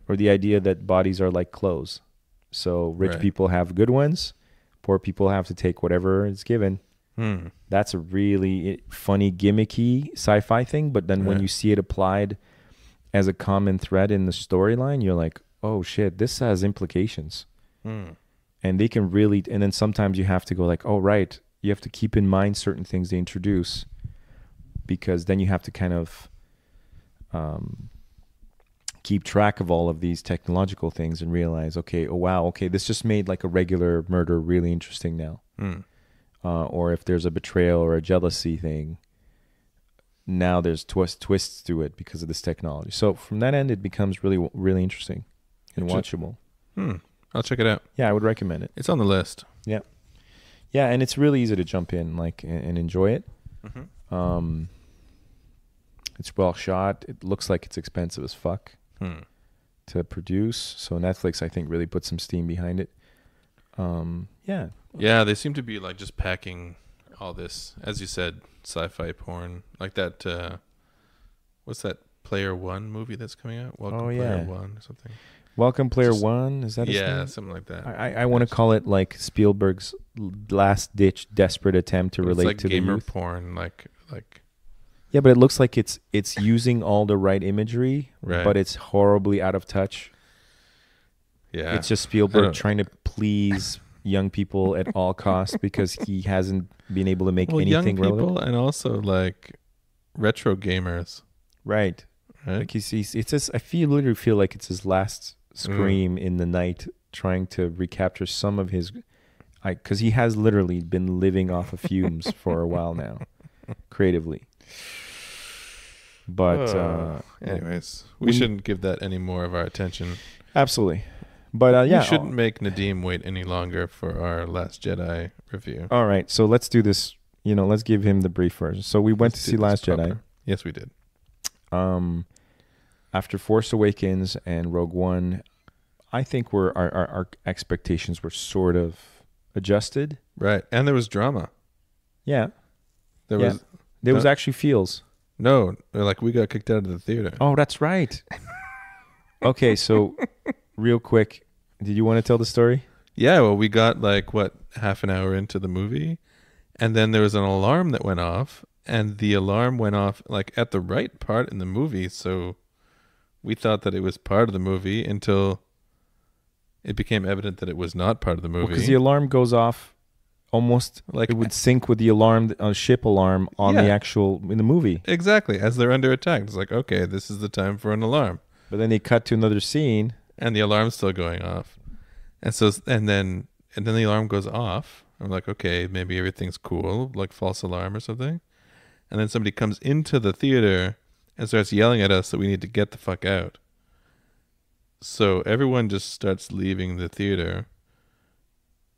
B: Or the idea that bodies are like clothes. So rich people have good ones, poor people have to take whatever is given. That's a really funny, gimmicky sci-fi thing, but then when you see it applied as a common thread in the storyline, you're like, oh shit, this has implications. And they can really, and then sometimes you have to go like, oh right, you have to keep in mind certain things they introduce, because then you have to kind of keep track of all of these technological things and realize, okay, oh wow, okay, this just made like a regular murder really interesting now. Or if there's a betrayal or a jealousy thing, now there's twists to it because of this technology. So from that end, it becomes really, really interesting and watchable.
A: I'll check it out.
B: Yeah, I would recommend it.
A: It's on the list.
B: Yeah. Yeah, and it's really easy to jump in and enjoy it. It's well shot. It looks like it's expensive as fuck to produce. So Netflix, I think, really put some steam behind it. Yeah.
A: Yeah, they seem to be like just packing all this, as you said, sci-fi porn, like that what's that Player One movie that's coming out? Welcome
B: Oh,
A: Player
B: yeah.
A: One or something.
B: Welcome Player
A: Just-
B: One. Is that his
A: Yeah,
B: name?
A: something like that.
B: I want to call it like Spielberg's last ditch desperate attempt to
A: It's
B: relate
A: like
B: to the
A: gamer
B: youth.
A: porn, like
B: Yeah, but it looks like it's using all the right imagery,
A: Right.
B: but it's horribly out of touch.
A: yeah.
B: It's just
A: I
B: Spielberg
A: don't-
B: trying to please young people at all costs because he hasn't been able to make
A: well, young
B: anything
A: people
B: relevant.
A: and also like retro gamers,
B: Right.
A: right?
B: Like it's just literally feel like it's his last scream in the night, trying to recapture some of his, because he has literally been living off of fumes for a while now, creatively. But
A: anyways, we
B: we-
A: shouldn't give that any more of our attention.
B: absolutely. But yeah,
A: we shouldn't make Nadim wait any longer for our Last Jedi review.
B: all right. So let's do this. Let's give him the brief version. So we went
A: Let's
B: to
A: do
B: see
A: this
B: Last Jedi.
A: proper. Yes, we did.
B: After Force Awakens and Rogue One, I think our expectations were sort of adjusted.
A: Right, and there was drama.
B: Yeah,
A: There
B: Yeah.
A: was
B: there was
A: Uh,
B: actually feels.
A: no, like we got kicked out of the theater.
B: Oh, that's right. Okay, so real quick, did you want to tell the story?
A: Yeah, well, we got like half an hour into the movie, and then there was an alarm that went off, and the alarm went off like at the right part in the movie, so we thought that it was part of the movie until it became evident that it was not part of the movie.
B: Because the alarm goes off almost
A: Like-
B: like it would sync with the alarm, ship alarm on the
A: Yeah.
B: actual in the movie.
A: Exactly, as they're under attack, it's like, okay, this is the time for an alarm,
B: But then they cut to another scene.
A: and the alarm's still going off, and then the alarm goes off. I'm like, okay, maybe everything's cool, like false alarm or something. And then somebody comes into the theater and starts yelling at us that we need to get the fuck out. So everyone just starts leaving the theater,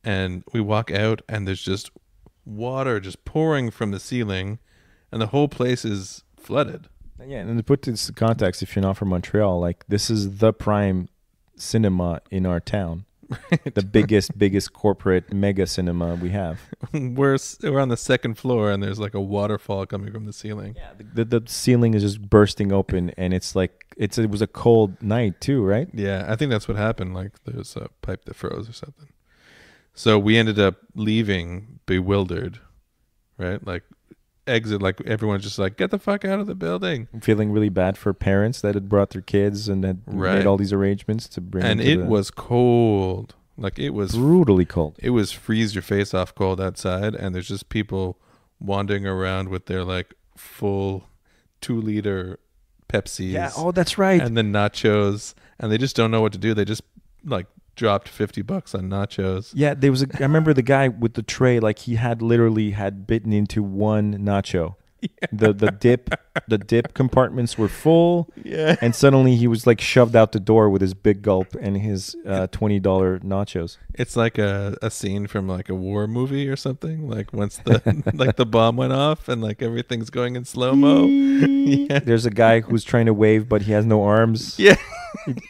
A: and we walk out, and there's just water just pouring from the ceiling, and the whole place is flooded.
B: Yeah, and to put this in context, if you're not from Montreal, like this is the prime cinema in our town. The biggest corporate mega cinema we have.
A: We're on the second floor, and there's like a waterfall coming from the ceiling.
B: Yeah, the ceiling is just bursting open, and it's like it was a cold night too, right?
A: Yeah, I think that's what happened. Like there's a pipe that froze or something. So we ended up leaving bewildered, right? Like exit, like everyone's just like, get the fuck out of the building.
B: I'm feeling really bad for parents that had brought their kids and had
A: Right.
B: made all these arrangements to bring.
A: And
B: them to
A: it
B: the-
A: was cold. Like it was
B: brutally cold.
A: It was freeze your face off cold outside, and there's just people wandering around with their like full 2-liter Pepsis.
B: Yeah. Oh, that's right.
A: And then nachos, and they just don't know what to do. They just like dropped $50 on nachos.
B: Yeah, there was I remember the guy with the tray, like he had literally had bitten into one nacho. Yeah. The dip compartments were full.
A: Yeah.
B: And suddenly he was like shoved out the door with his big gulp and his $20 nachos.
A: It's like a scene from like a war movie or something. Like once the like the bomb went off and like everything's going in slow-mo. Yeah.
B: There's a guy who's trying to wave but he has no arms.
A: Yeah.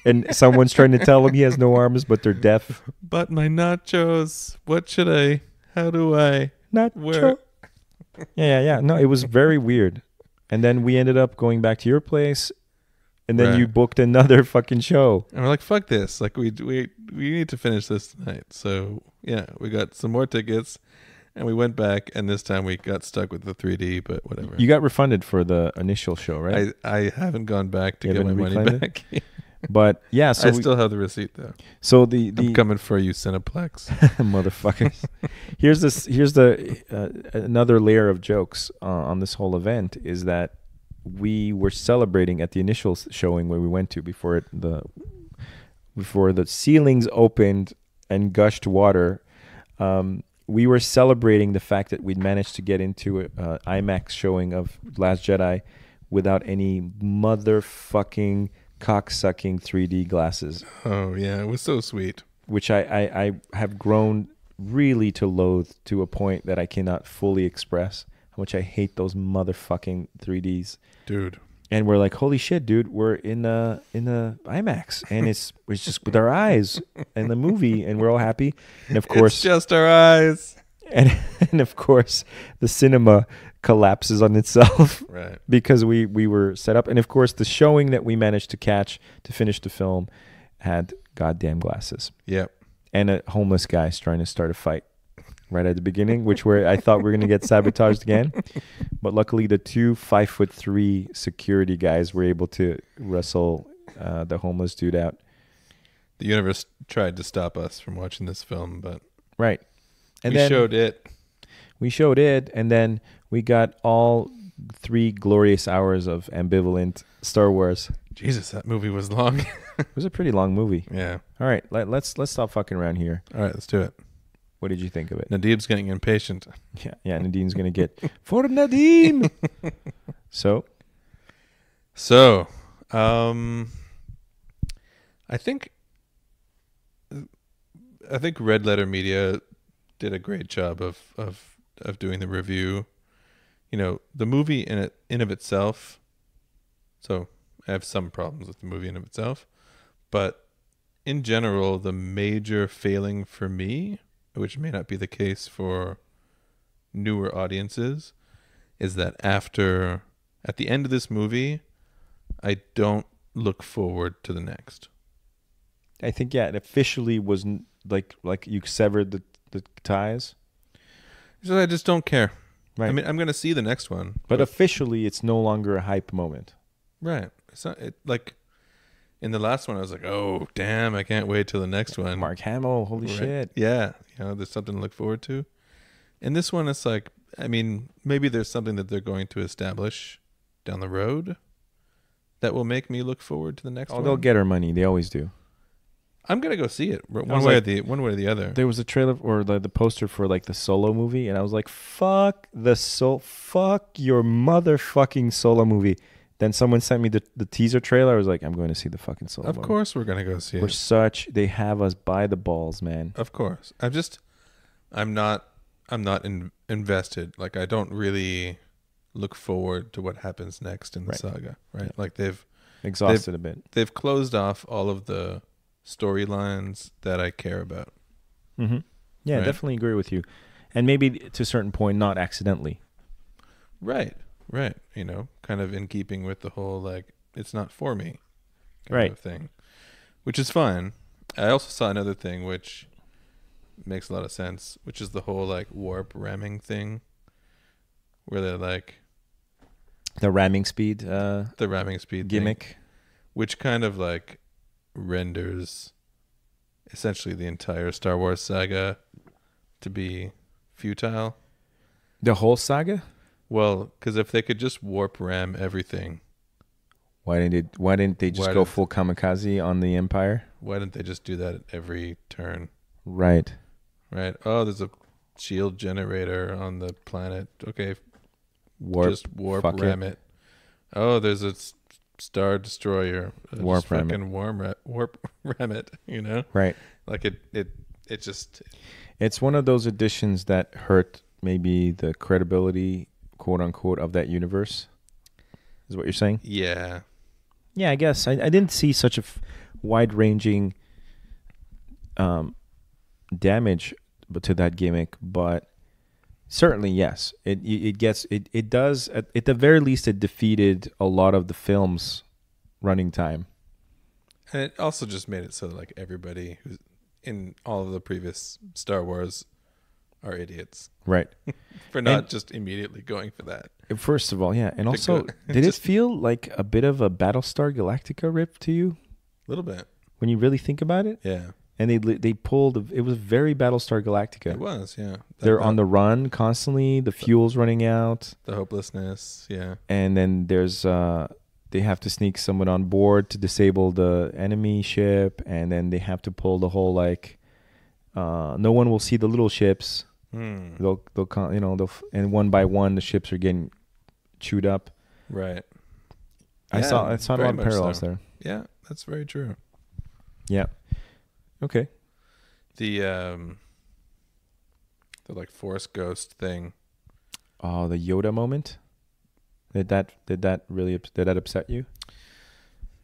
B: And someone's trying to tell him he has no arms but they're deaf.
A: But my nachos, how do I
B: Nacho. Yeah. No, it was very weird. And then we ended up going back to your place, and then
A: Right.
B: you booked another fucking show.
A: And we're like, fuck this. Like we need to finish this tonight. So yeah, we got some more tickets, and we went back, and this time we got stuck with the 3D, but whatever.
B: You got refunded for the initial show, right?
A: I haven't gone back to
B: You
A: get my
B: haven't
A: money
B: reclaimed
A: back.
B: But yeah, so
A: I still have the receipt though.
B: the
A: I'm coming for you, Cineplex.
B: motherfuckers. Here's the another layer of jokes on this whole event is that we were celebrating at the initial showing where we went to before the ceilings opened and gushed water. We were celebrating the fact that we'd managed to get into an IMAX showing of Last Jedi without any motherfucking cock-sucking 3D glasses,
A: Oh yeah, it was so sweet.
B: which I have grown really to loathe to a point that I cannot fully express how much I hate those motherfucking 3Ds.
A: Dude.
B: And we're like, holy shit, dude, we're in a IMAX, and it's just with our eyes in the movie, and we're all happy. And of course,
A: It's just our eyes.
B: and of course, the cinema collapses on itself
A: Right.
B: because we were set up. And of course, the showing that we managed to catch to finish the film had goddamn glasses
A: Yep.
B: and a homeless guy trying to start a fight right at the beginning, which where I thought we were going to get sabotaged again. But luckily, the 2 5'3" security guys were able to wrestle the homeless dude out.
A: The universe tried to stop us from watching this film, but
B: Right. And
A: we
B: then
A: showed it.
B: we showed it, and then we got all 3 glorious hours of ambivalent Star Wars.
A: Jesus, that movie was long.
B: It was a pretty long movie.
A: Yeah.
B: All right, let's stop fucking around here.
A: All right, let's do it.
B: What did you think of it?
A: Nadim's getting impatient.
B: Yeah, Nadine's gonna get for Nadim. So,
A: I think Red Letter Media did a great job of doing the review. You know, the movie in of itself. So I have some problems with the movie in of itself, but in general, the major failing for me, which may not be the case for newer audiences, is that at the end of this movie, I don't look forward to the next.
B: I think it officially was like you severed the ties.
A: So I just don't care.
B: Right.
A: I mean, I'm going to see the next one.
B: But officially, it's no longer a hype moment.
A: Right. It's not like in the last one, I was like, oh, damn, I can't wait till the next one.
B: Mark Hamill, holy
A: Right.
B: shit.
A: Yeah. You know, there's something to look forward to. In this one, it's like, I mean, maybe there's something that they're going to establish down the road that will make me look forward to the next one.
B: They'll get our money. They always do.
A: I'm going to go see it one
B: was
A: way
B: like-
A: or the other.
B: There was a trailer or the poster for like the Solo movie, and I was like, fuck your motherfucking Solo movie. Then someone sent me the teaser trailer. I was like, I'm going to see the fucking Solo
A: Of
B: movie.
A: course we're going to go see it.
B: They have us by the balls, man.
A: Of course. I'm not invested. Like, I don't really look forward to what happens next in the
B: Right.
A: saga, right?
B: Yeah.
A: Like
B: Exhausted a bit.
A: they've closed off all of the storylines that I care about.
B: Mm-hmm. Yeah,
A: Right.
B: definitely agree with you. And maybe to a certain point, not accidentally.
A: Right. You know, kind of in keeping with the whole, like, it's not for me kind
B: Right.
A: of thing, which is fine. I also saw another thing which makes a lot of sense, which is the whole, like, warp ramming thing where they're like
B: The ramming speed
A: the ramming speed
B: gimmick.
A: thing, which kind of like renders essentially the entire Star Wars saga to be futile.
B: The whole saga?
A: Well, because if they could just warp ram everything,
B: Why didn't they just
A: Why
B: go
A: did-
B: full kamikaze on the Empire?
A: why didn't they just do that at every turn?
B: Right.
A: Right? Oh, there's a shield generator on the planet. Okay, just warp
B: fuck
A: ram it. Oh, there's a star destroyer.
B: Warp
A: Just
B: ram it.
A: fucking warp ram it. You know,
B: Right.
A: like it just
B: It's one of those additions that hurt maybe the credibility, quote unquote, of that universe. Is what you're saying?
A: yeah.
B: Yeah, I guess. I didn't see such a wide-ranging damage to that gimmick, but certainly, yes. It does, at the very least, it defeated a lot of the film's running time.
A: And it also just made it so that, like, everybody who's in all of the previous Star Wars are idiots
B: Right.
A: for not just immediately going for that.
B: First of all, yeah. And also,
A: go-
B: did it
A: just-
B: feel like a bit of a Battlestar Galactica rip to you
A: A little bit.
B: when you really think about it?
A: Yeah.
B: And they pulled, it was very Battlestar Galactica.
A: It was, yeah.
B: They're on the run constantly. The fuel's running out.
A: the hopelessness, yeah.
B: And then there's they have to sneak someone on board to disable the enemy ship, and then they have to pull the whole like no one will see the little ships. They'll and one by one the ships are getting chewed up.
A: Right.
B: I
A: Yeah,
B: saw a
A: very
B: lot of
A: much
B: parallels
A: so.
B: there.
A: Yeah, that's very true.
B: Yeah. Okay.
A: The like Force Ghost thing.
B: Oh, the Yoda moment. Did that upset you?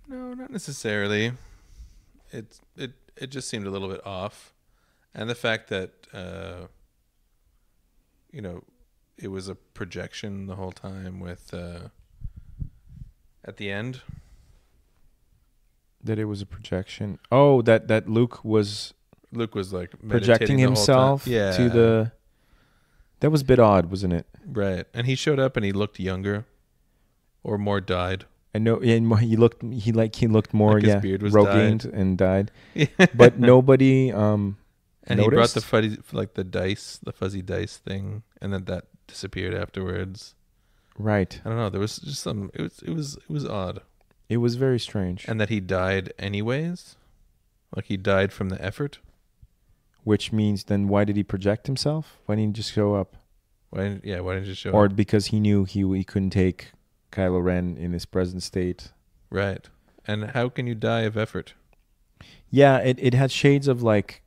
A: No, not necessarily. It just seemed a little bit off, and the fact that it was a projection the whole time with at the end.
B: That it was a projection. Oh, that Luke was
A: like
B: projecting
A: meditating the whole
B: himself
A: time. Yeah.
B: to the. That was a bit odd, wasn't it?
A: Right. And he showed up and he looked younger or more dyed.
B: I know. Yeah, he looked more.
A: Like his
B: Yeah,
A: beard was
B: Rogained and died. But nobody.
A: And
B: noticed?
A: he brought the fuzzy dice thing, and then that disappeared afterwards.
B: Right.
A: I don't know. There was just some. It was odd.
B: It was very strange.
A: And that he died anyways, like he died from the effort.
B: Which means then why did he project himself? Why didn't he just show up?
A: Why didn't you show
B: Or
A: up?
B: because he knew he couldn't take Kylo Ren in his present state.
A: Right. And how can you die of effort?
B: Yeah, it had shades of like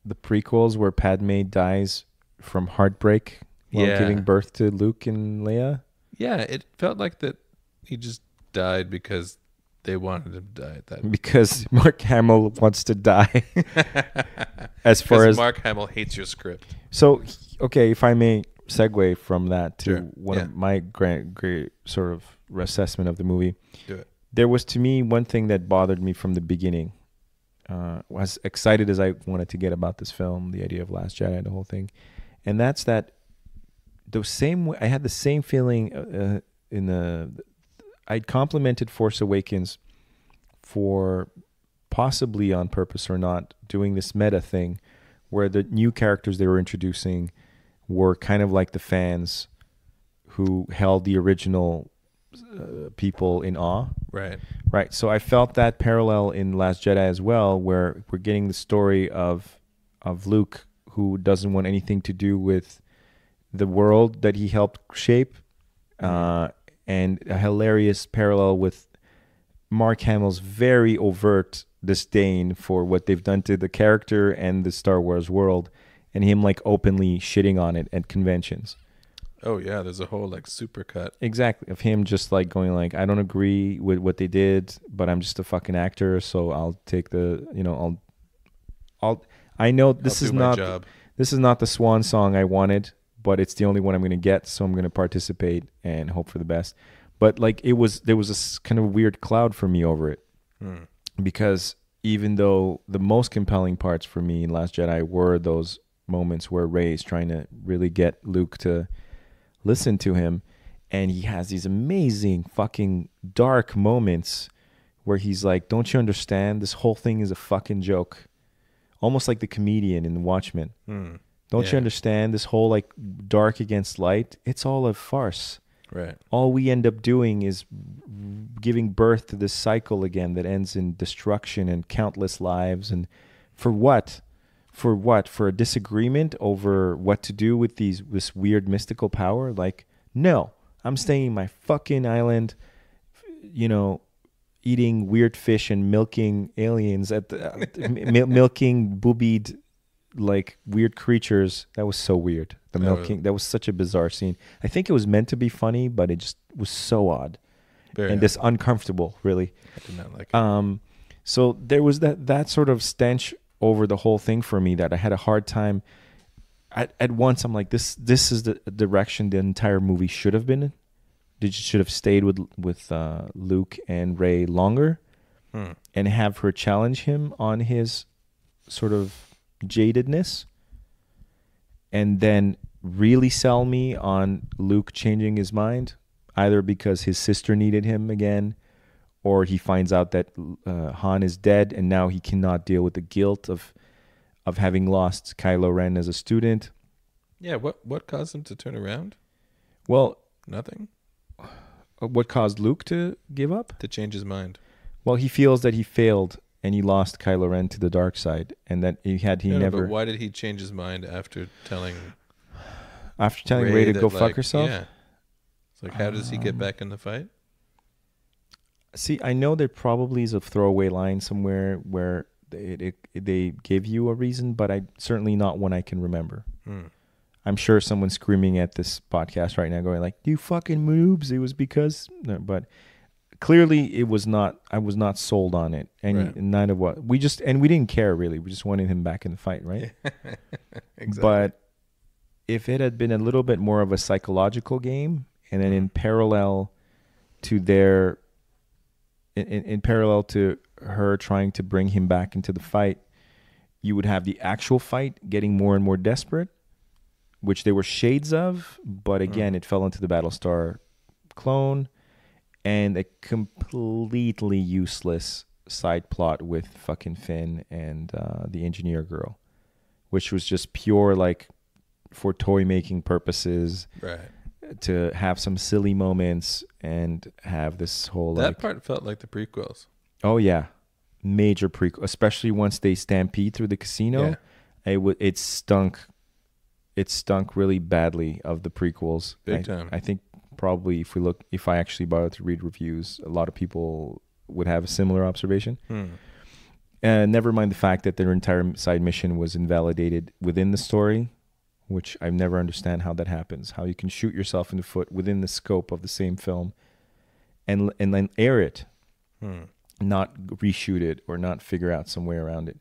B: the prequels where Padme dies from heartbreak while giving birth to Luke and Leia.
A: Yeah, it felt like that he just died because they wanted him to die at that.
B: Because Mark Hamill wants to die. As far as
A: Mark Hamill hates your script.
B: So, okay, if I may segue from that to
A: Sure.
B: one of my great sort of assessment of the movie.
A: Do it.
B: There was, to me, one thing that bothered me from the beginning. As excited as I wanted to get about this film, the idea of Last Jedi, the whole thing, and that's that I had the same feeling I'd complimented Force Awakens for possibly on purpose or not doing this meta thing where the new characters they were introducing were kind of like the fans who held the original people in awe.
A: Right.
B: Right. So I felt that parallel in Last Jedi as well, where we're getting the story of Luke, who doesn't want anything to do with the world that he helped shape, and a hilarious parallel with Mark Hamill's very overt disdain for what they've done to the character and the Star Wars world, and him like openly shitting on it at conventions.
A: Oh yeah, there's a whole like supercut.
B: Exactly, of him just like going like, I don't agree with what they did, but I'm just a fucking actor, so I'll take the, I know this is not the swan song I wanted, but it's the only one I'm going to get, so I'm going to participate and hope for the best. But like there was this kind of weird cloud for me over it, because even though the most compelling parts for me in Last Jedi were those moments where Rey's trying to really get Luke to listen to him, and he has these amazing fucking dark moments where he's like, don't you understand? This whole thing is a fucking joke. Almost like the comedian in Watchmen. Don't you understand? This whole like dark against light, it's all a farce.
A: Right.
B: All we end up doing is giving birth to this cycle again that ends in destruction and countless lives. And for what? For what? For a disagreement over what to do with this weird mystical power? Like, no, I'm staying in my fucking island, eating weird fish and milking aliens at the milking boobied like weird creatures. That was so weird. That was such a bizarre scene. I think it was meant to be funny, but it just was so odd and just uncomfortable, really.
A: I did not like it.
B: So there was that sort of stench over the whole thing for me that I had a hard time. At once, I'm like, this is the direction the entire movie should have been in. They should have stayed with Luke and Rey longer, and have her challenge him on his sort of jadedness, and then really sell me on Luke changing his mind, either because his sister needed him again, or he finds out that Han is dead and now he cannot deal with the guilt of having lost Kylo Ren as a student.
A: Yeah, what caused him to turn around?
B: Well,
A: nothing.
B: What caused Luke to give up?
A: To change his mind.
B: Well, he feels that he failed and he lost Kylo Ren to the dark side, and that never.
A: But why did he change his mind after telling
B: Rey to go fuck herself?
A: Yeah. It's like, how does he get back in the fight?
B: See, I know there probably is a throwaway line somewhere where they give you a reason, but certainly not one I can remember. I'm sure someone's screaming at this podcast right now going like, you fucking moobs, it was because... No, but clearly it was not... I was not sold on it. And none of what... we didn't care really. We just wanted him back in the fight, right?
A: Exactly.
B: But if it had been a little bit more of a psychological game, and then in parallel to their, in parallel to her trying to bring him back into the fight, you would have the actual fight getting more and more desperate, which there were shades of, but again, it fell into the Battlestar clone, and a completely useless side plot with fucking Finn and the engineer girl, which was just pure, like, for toy making purposes,
A: Right.
B: to have some silly moments and have this whole,
A: That
B: like,
A: part felt like the prequels.
B: oh yeah, major prequel, especially once they stampede through the casino. It stunk. It stunk really badly of the prequels.
A: Big time.
B: I think probably if I actually bothered to read reviews, a lot of people would have a similar observation. And never mind the fact that their entire side mission was invalidated within the story, which I never understand how that happens. How you can shoot yourself in the foot within the scope of the same film, and then air it, not reshoot it or not figure out some way around it.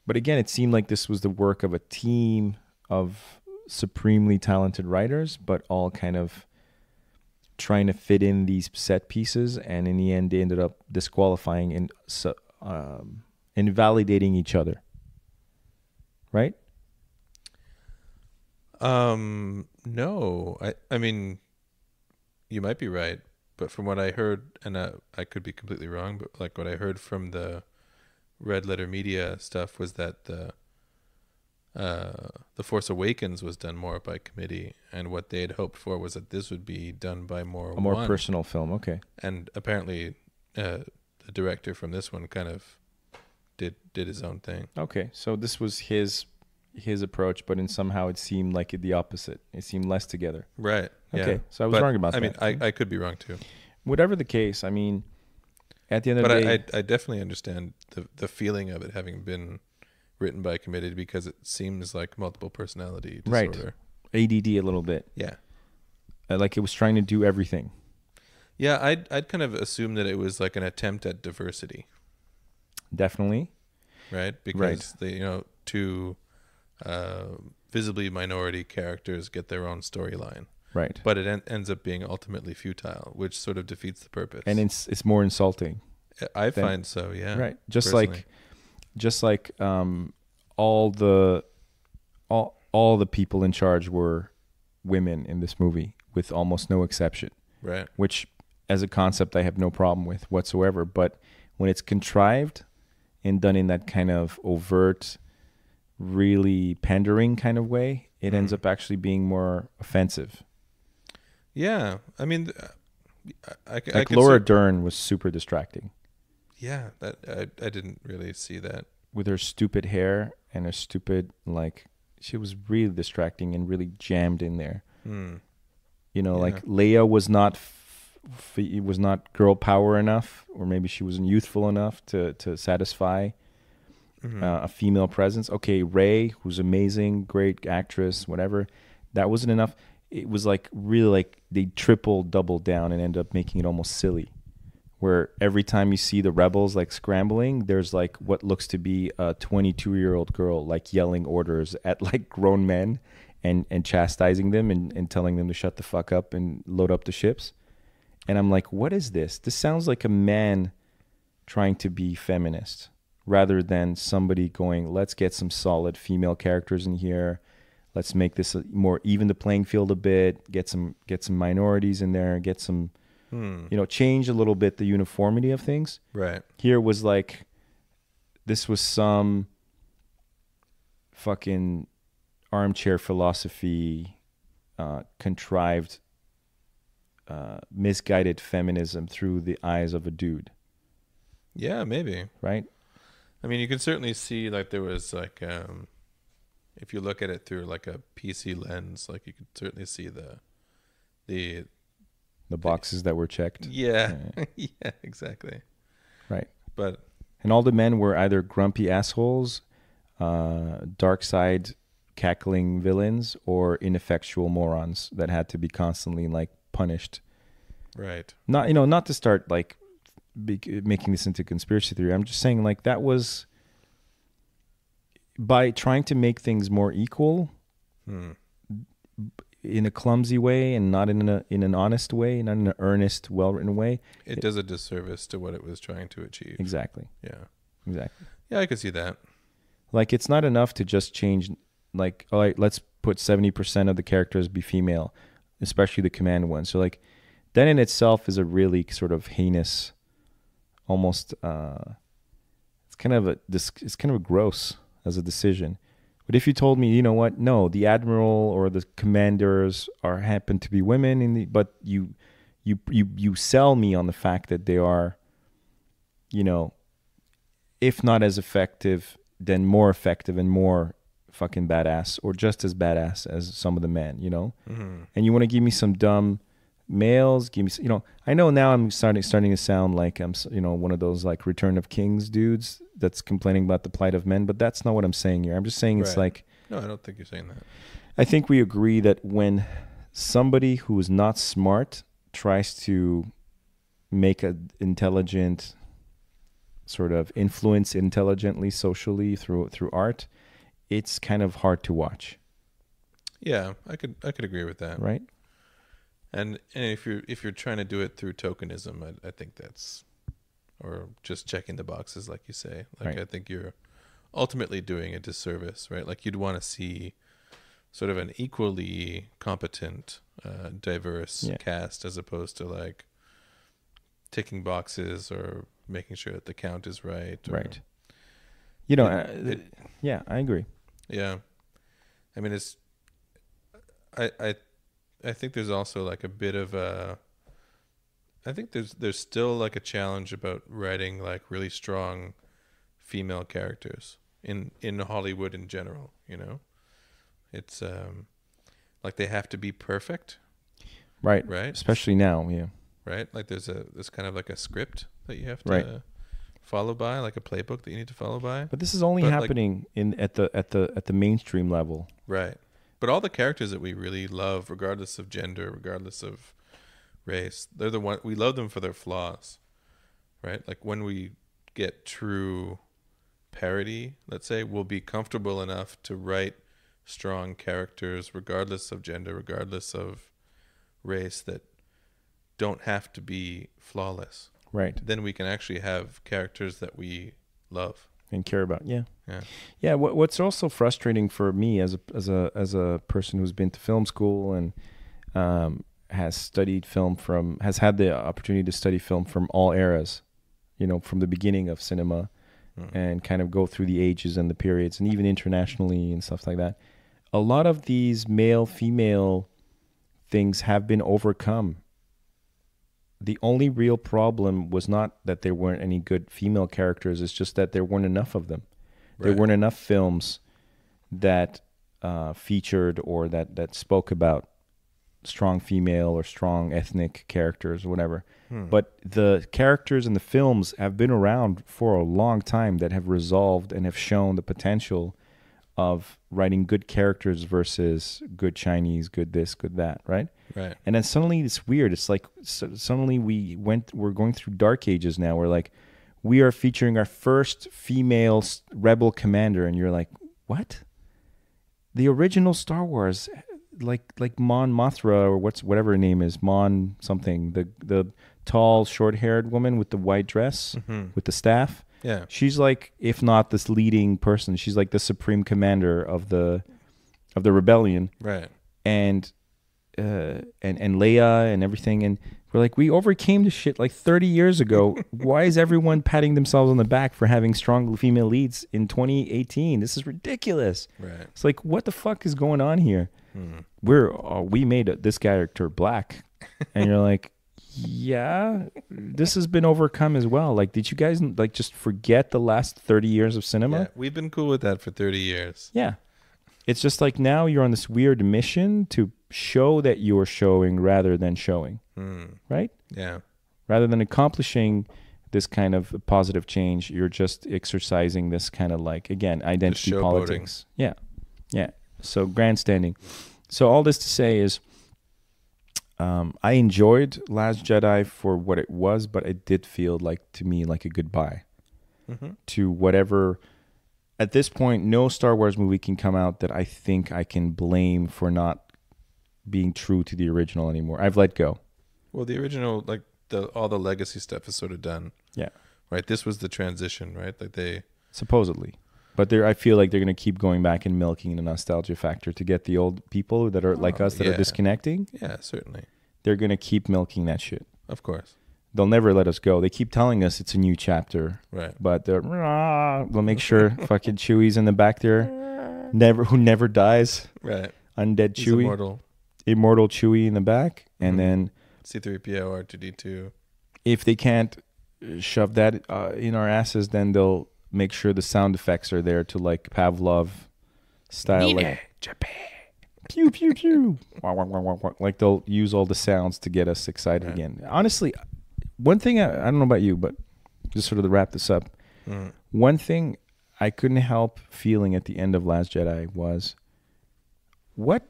B: But again, it seemed like this was the work of a team of supremely talented writers, but all kind of trying to fit in these set pieces, and in the end, they ended up disqualifying and invalidating each other. Right?
A: No. I mean, you might be right, but from what I heard, and I could be completely wrong, but like what I heard from the Red Letter Media stuff was that the Force Awakens was done more by committee, and what they had hoped for was that this would be done by a more
B: personal film. Okay.
A: And apparently, the director from this one kind of did his own thing.
B: Okay, so this was his approach, but in somehow it seemed like the opposite. It seemed less together.
A: Right.
B: Okay,
A: yeah.
B: so I was wrong about that.
A: I mean, I could be wrong too.
B: Whatever the case, I mean, at the end of the day,
A: I definitely understand the feeling of it having been written by committee, because it seems like multiple personality disorder.
B: Right. ADD a little bit.
A: Yeah.
B: Like it was trying to do everything.
A: Yeah, I'd kind of assume that it was like an attempt at diversity.
B: Definitely.
A: Right? Because they, two visibly minority characters get their own storyline.
B: Right.
A: But it ends up being ultimately futile, which sort of defeats the purpose.
B: And it's more insulting.
A: I find so, yeah.
B: Right. Just
A: personally.
B: like all the people in charge were women in this movie, with almost no exception.
A: Right.
B: Which, as a concept, I have no problem with whatsoever. But when it's contrived and done in that kind of overt, really pandering kind of way, it ends up actually being more offensive.
A: Yeah. I mean,
B: like Laura Dern was super distracting.
A: Yeah, that I didn't really see that.
B: With her stupid hair and her stupid, like, she was really distracting and really jammed in there. Like Leia was not was not girl power enough, or maybe she wasn't youthful enough to satisfy a female presence. Okay, Rey, who's amazing, great actress, whatever, that wasn't enough. It was like really like they doubled down and ended up making it almost silly, where every time you see the rebels like scrambling, there's like what looks to be a 22-year-old girl like yelling orders at like grown men and chastising them and telling them to shut the fuck up and load up the ships. And I'm like, what is this? This sounds like a man trying to be feminist rather than somebody going, let's get some solid female characters in here. Let's make this more even the playing field a bit, get some minorities in there, get some, change a little bit the uniformity of things.
A: Right.
B: Here was like, this was some fucking armchair philosophy, contrived, misguided feminism through the eyes of a dude.
A: Yeah, maybe.
B: Right?
A: I mean, you can certainly see like there was like, if you look at it through like a PC lens, like you could certainly see the
B: boxes that were checked.
A: Yeah. Yeah, exactly.
B: Right.
A: But
B: and all the men were either grumpy assholes, dark side cackling villains, or ineffectual morons that had to be constantly like punished.
A: Right.
B: Not to start like making this into conspiracy theory. I'm just saying like that was by trying to make things more equal. in a clumsy way and not in an honest way, not in an earnest, well-written way.
A: It does a disservice to what it was trying to achieve.
B: Exactly.
A: Yeah.
B: Exactly.
A: Yeah, I could see that.
B: Like, it's not enough to just change, like, all right, let's put 70% of the characters be female, especially the command ones. So, like, that in itself is a really sort of heinous, almost, it's kind of gross as a decision. But if you told me, you know what, no, the admiral or the commanders happen to be women, but you sell me on the fact that they are, you know, if not as effective, then more effective and more fucking badass, or just as badass as some of the men, you know.
A: Mm-hmm.
B: And you want to give me some dumb males, give me, you know, I know now I'm starting to sound like I'm, you know, one of those like Return of Kings dudes that's complaining about the plight of men, but that's not what I'm saying here. I'm just saying it's like,
A: no, I don't think you're saying that.
B: I think we agree that when somebody who is not smart tries to make an intelligent sort of influence intelligently socially through art, it's kind of hard to watch.
A: Yeah, I could agree with that.
B: Right?
A: And if you're trying to do it through tokenism, I think that's, or just checking the boxes, like you say. Like,
B: Right.
A: I think you're ultimately doing a disservice, right? Like, you'd want to see sort of an equally competent, diverse cast, as opposed to like ticking boxes or making sure that the count is right.
B: Right. You know, yeah, I agree.
A: Yeah. I mean, I think there's also like a bit of a, I think there's still like a challenge about writing like really strong female characters in Hollywood in general, you know. It's like they have to be perfect.
B: Right.
A: Right.
B: Especially now, yeah.
A: Right? Like there's kind of like a script that you have to
B: Right.
A: follow by, like a playbook that you need to follow by.
B: But this is only happening at the mainstream level.
A: Right. But all the characters that we really love, regardless of gender, regardless of race, they're the one we love them for their flaws. Right? Like when we get true parody, let's say, we'll be comfortable enough to write strong characters regardless of gender, regardless of race, that don't have to be flawless.
B: Right.
A: Then we can actually have characters that we love
B: and care about. Yeah.
A: Yeah.
B: Yeah. What's also frustrating for me as a person who's been to film school and has studied film has had the opportunity to study film from all eras, you know, from the beginning of cinema and kind of go through the ages and the periods and even internationally and stuff like that. A lot of these male-female things have been overcome. The only real problem was not that there weren't any good female characters. It's just that there weren't enough of them. Right. There weren't enough films that featured or that spoke about strong female or strong ethnic characters or whatever. But the characters in the films have been around for a long time that have resolved and have shown the potential of writing good characters versus good Chinese, good this, good that, right?
A: Right.
B: And then suddenly it's weird. It's like suddenly we're going through dark ages now. We're like, we are featuring our first female rebel commander, and you're like, what? The original Star Wars, like Mon Mothra or whatever her name is, Mon something, the tall, short-haired woman with the white dress with the staff.
A: Yeah.
B: She's like, if not this leading person, she's like the supreme commander of the rebellion.
A: Right.
B: And Leia and everything, and we're like, we overcame this shit like 30 years ago. Why is everyone patting themselves on the back for having strong female leads in 2018? This is ridiculous.
A: Right.
B: It's like, what the fuck is going on here? We made this character black, and you're like, yeah, this has been overcome as well. Like, did you guys like just forget the last 30 years of cinema?
A: Yeah, we've been cool with that for 30 years.
B: Yeah. It's just like now you're on this weird mission to show that you're showing rather than showing, right?
A: Yeah.
B: Rather than accomplishing this kind of positive change, you're just exercising this kind of like, again, identity politics. Yeah. Yeah. So grandstanding. So all this to say is I enjoyed Last Jedi for what it was, but it did feel like to me like a goodbye to whatever. At this point, no Star Wars movie can come out that I think I can blame for not being true to the original anymore. I've let go.
A: Well, the original, like all the legacy stuff is sort of done.
B: Yeah.
A: Right. This was the transition, right? Like they
B: supposedly, but I feel like they're going to keep going back and milking the nostalgia factor to get the old people that are like us that are disconnecting.
A: Yeah, certainly.
B: They're going to keep milking that shit.
A: Of course.
B: They'll never let us go. They keep telling us it's a new chapter.
A: Right.
B: But they'll make sure fucking Chewie's in the back there. Who never dies.
A: Right.
B: Undead
A: He's
B: Chewie. Immortal Chewie in the back. And then
A: C-3PO, R2-D2.
B: If they can't shove that in our asses, then they'll make sure the sound effects are there to like Pavlov style. Like Japan. Pew, pew, pew. Like they'll use all the sounds to get us excited again. Honestly, one thing, I don't know about you, but just sort of to wrap this up, one thing I couldn't help feeling at the end of Last Jedi was, what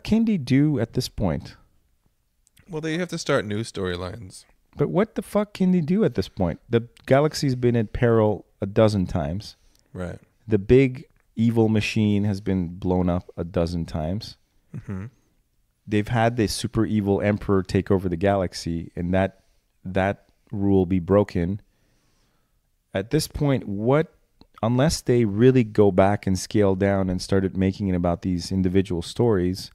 B: can they do at this point?
A: Well, they have to start new storylines.
B: But what the fuck can they do at this point? The galaxy's been at peril a dozen times.
A: Right.
B: The big evil machine has been blown up a dozen times.
A: Mm-hmm.
B: They've had this super evil emperor take over the galaxy, and that rule be broken. At this point, unless they really go back and scale down and started making it about these individual stories,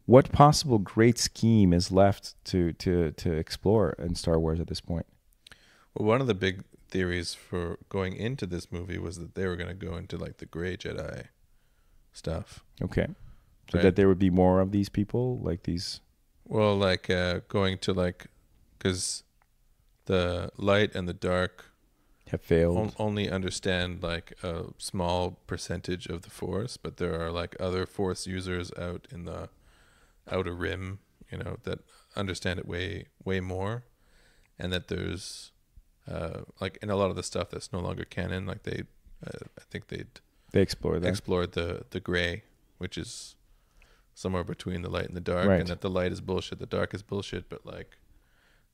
B: what possible great scheme is left to explore in Star Wars at this point?
A: Well, one of the big theories for going into this movie was that they were going to go into like the Gray Jedi stuff.
B: Okay. So that there would be more of these people, like these...
A: Well, like going to like... Because the light and the dark...
B: have failed.
A: Only understand like a small percentage of the Force, but there are like other Force users out in the outer rim, that understand it way more, and that there's like in a lot of the stuff that's no longer canon, like I think they
B: explored
A: the gray, which is somewhere between the light and the dark,
B: right.
A: And that the light is bullshit, the dark is bullshit, but like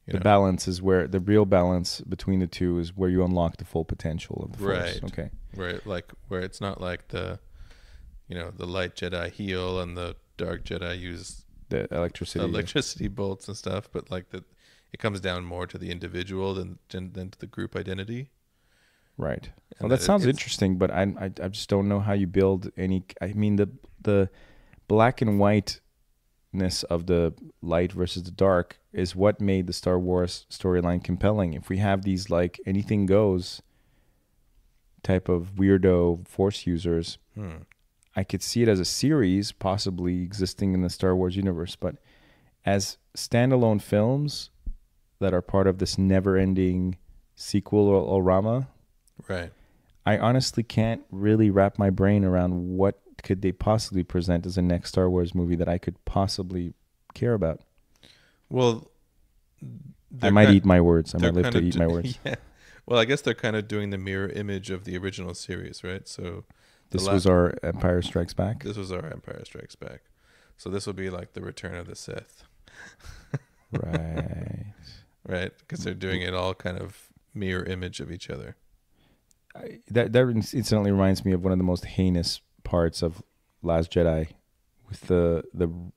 B: the balance is where the real balance between the two is where you unlock the full potential of the Force.
A: Right.
B: Okay.
A: Where it's not like the light Jedi heal and the dark Jedi use
B: the electricity
A: bolts and stuff, but like that it comes down more to the individual than to the group identity.
B: Right. Well, that sounds interesting, but I just don't know how you build any. I mean, the black and whiteness of the light versus the dark is what made the Star Wars storyline compelling. If we have these like anything goes type of weirdo Force users, I could see it as a series possibly existing in the Star Wars universe, but as standalone films that are part of this never-ending sequel or rama,
A: right?
B: I honestly can't really wrap my brain around what could they possibly present as a next Star Wars movie that I could possibly care about.
A: Well,
B: I might eat my words. I might live to eat my words.
A: Yeah. Well, I guess they're kind of doing the mirror image of the original series, right? So
B: this was our Empire Strikes Back.
A: This was our Empire Strikes Back. So this will be like the Return of the Sith.
B: Right.
A: Right, because they're doing it all kind of mirror image of each other.
B: That incidentally reminds me of one of the most heinous parts of Last Jedi, with the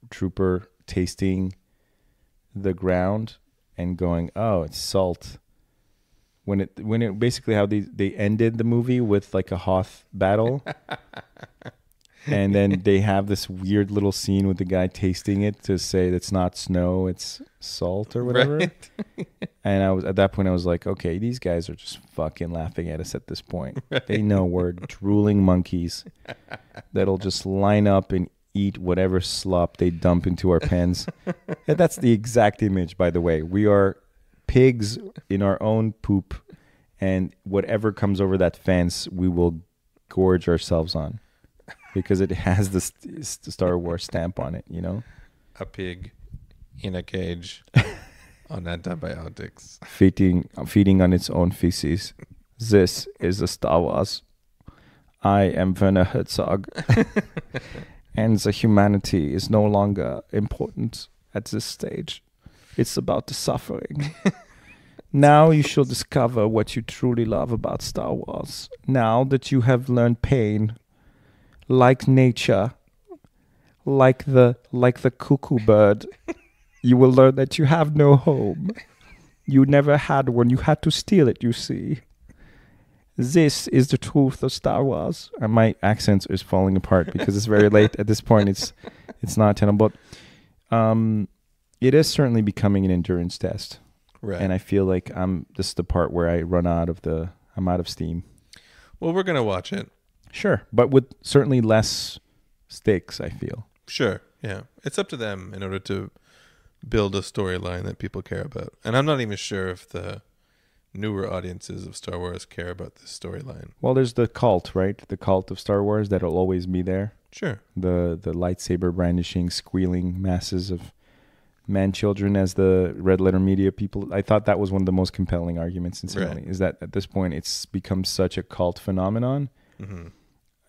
B: trooper tasting the ground and going, "Oh, it's salt." When it basically how they ended the movie with like a Hoth battle, and then they have this weird little scene with the guy tasting it to say that's not snow, it's salt or whatever. Right. And at that point I was like, okay, these guys are just fucking laughing at us at this point. Right. They know we're drooling monkeys that'll just line up and eat whatever slop they dump into our pens. And that's the exact image, by the way. We are pigs in our own poop, and whatever comes over that fence we will gorge ourselves on because it has the Star Wars stamp on it,
A: a pig in a cage on antibiotics,
B: feeding on its own feces. This is a Star Wars. I am Werner Herzog. And the humanity is no longer important at this stage. It's about the suffering. Now you shall discover what you truly love about Star Wars. Now that you have learned pain, like nature, like the cuckoo bird, you will learn that you have no home. You never had one. You had to steal it, you see. This is the truth of Star Wars. And my accent is falling apart because it's very late. At this point, it's not tenable. But it is certainly becoming an endurance test.
A: Right.
B: And I feel like this is the part where I'm out of steam.
A: Well, we're going to watch it.
B: Sure. But with certainly less stakes, I feel.
A: Sure. Yeah. It's up to them in order to build a storyline that people care about. And I'm not even sure if the newer audiences of Star Wars care about this storyline.
B: Well, there's the cult, right? The cult of Star Wars that'll always be there.
A: Sure.
B: The lightsaber brandishing, squealing masses of man-children as the red letter media people. I thought that was one of the most compelling arguments incidentally, is that at this point it's become such a cult phenomenon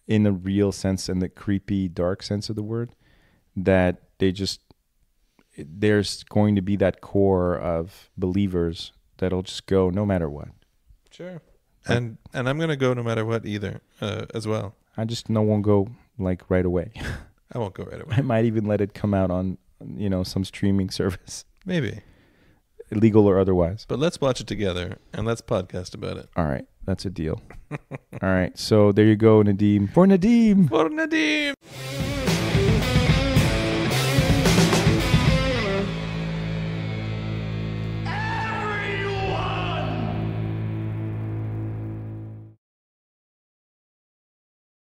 B: in the real sense and the creepy, dark sense of the word, that there's going to be that core of believers that'll just go no matter what.
A: Sure. And I'm going to go no matter what either, as well.
B: I just won't go like right away.
A: I won't go right away.
B: I might even let it come out on, some streaming service.
A: Maybe.
B: Illegal or otherwise.
A: But let's watch it together and let's podcast about it.
B: All right. That's a deal. All right. So there you go, Nadim. For Nadim.
A: For Nadim.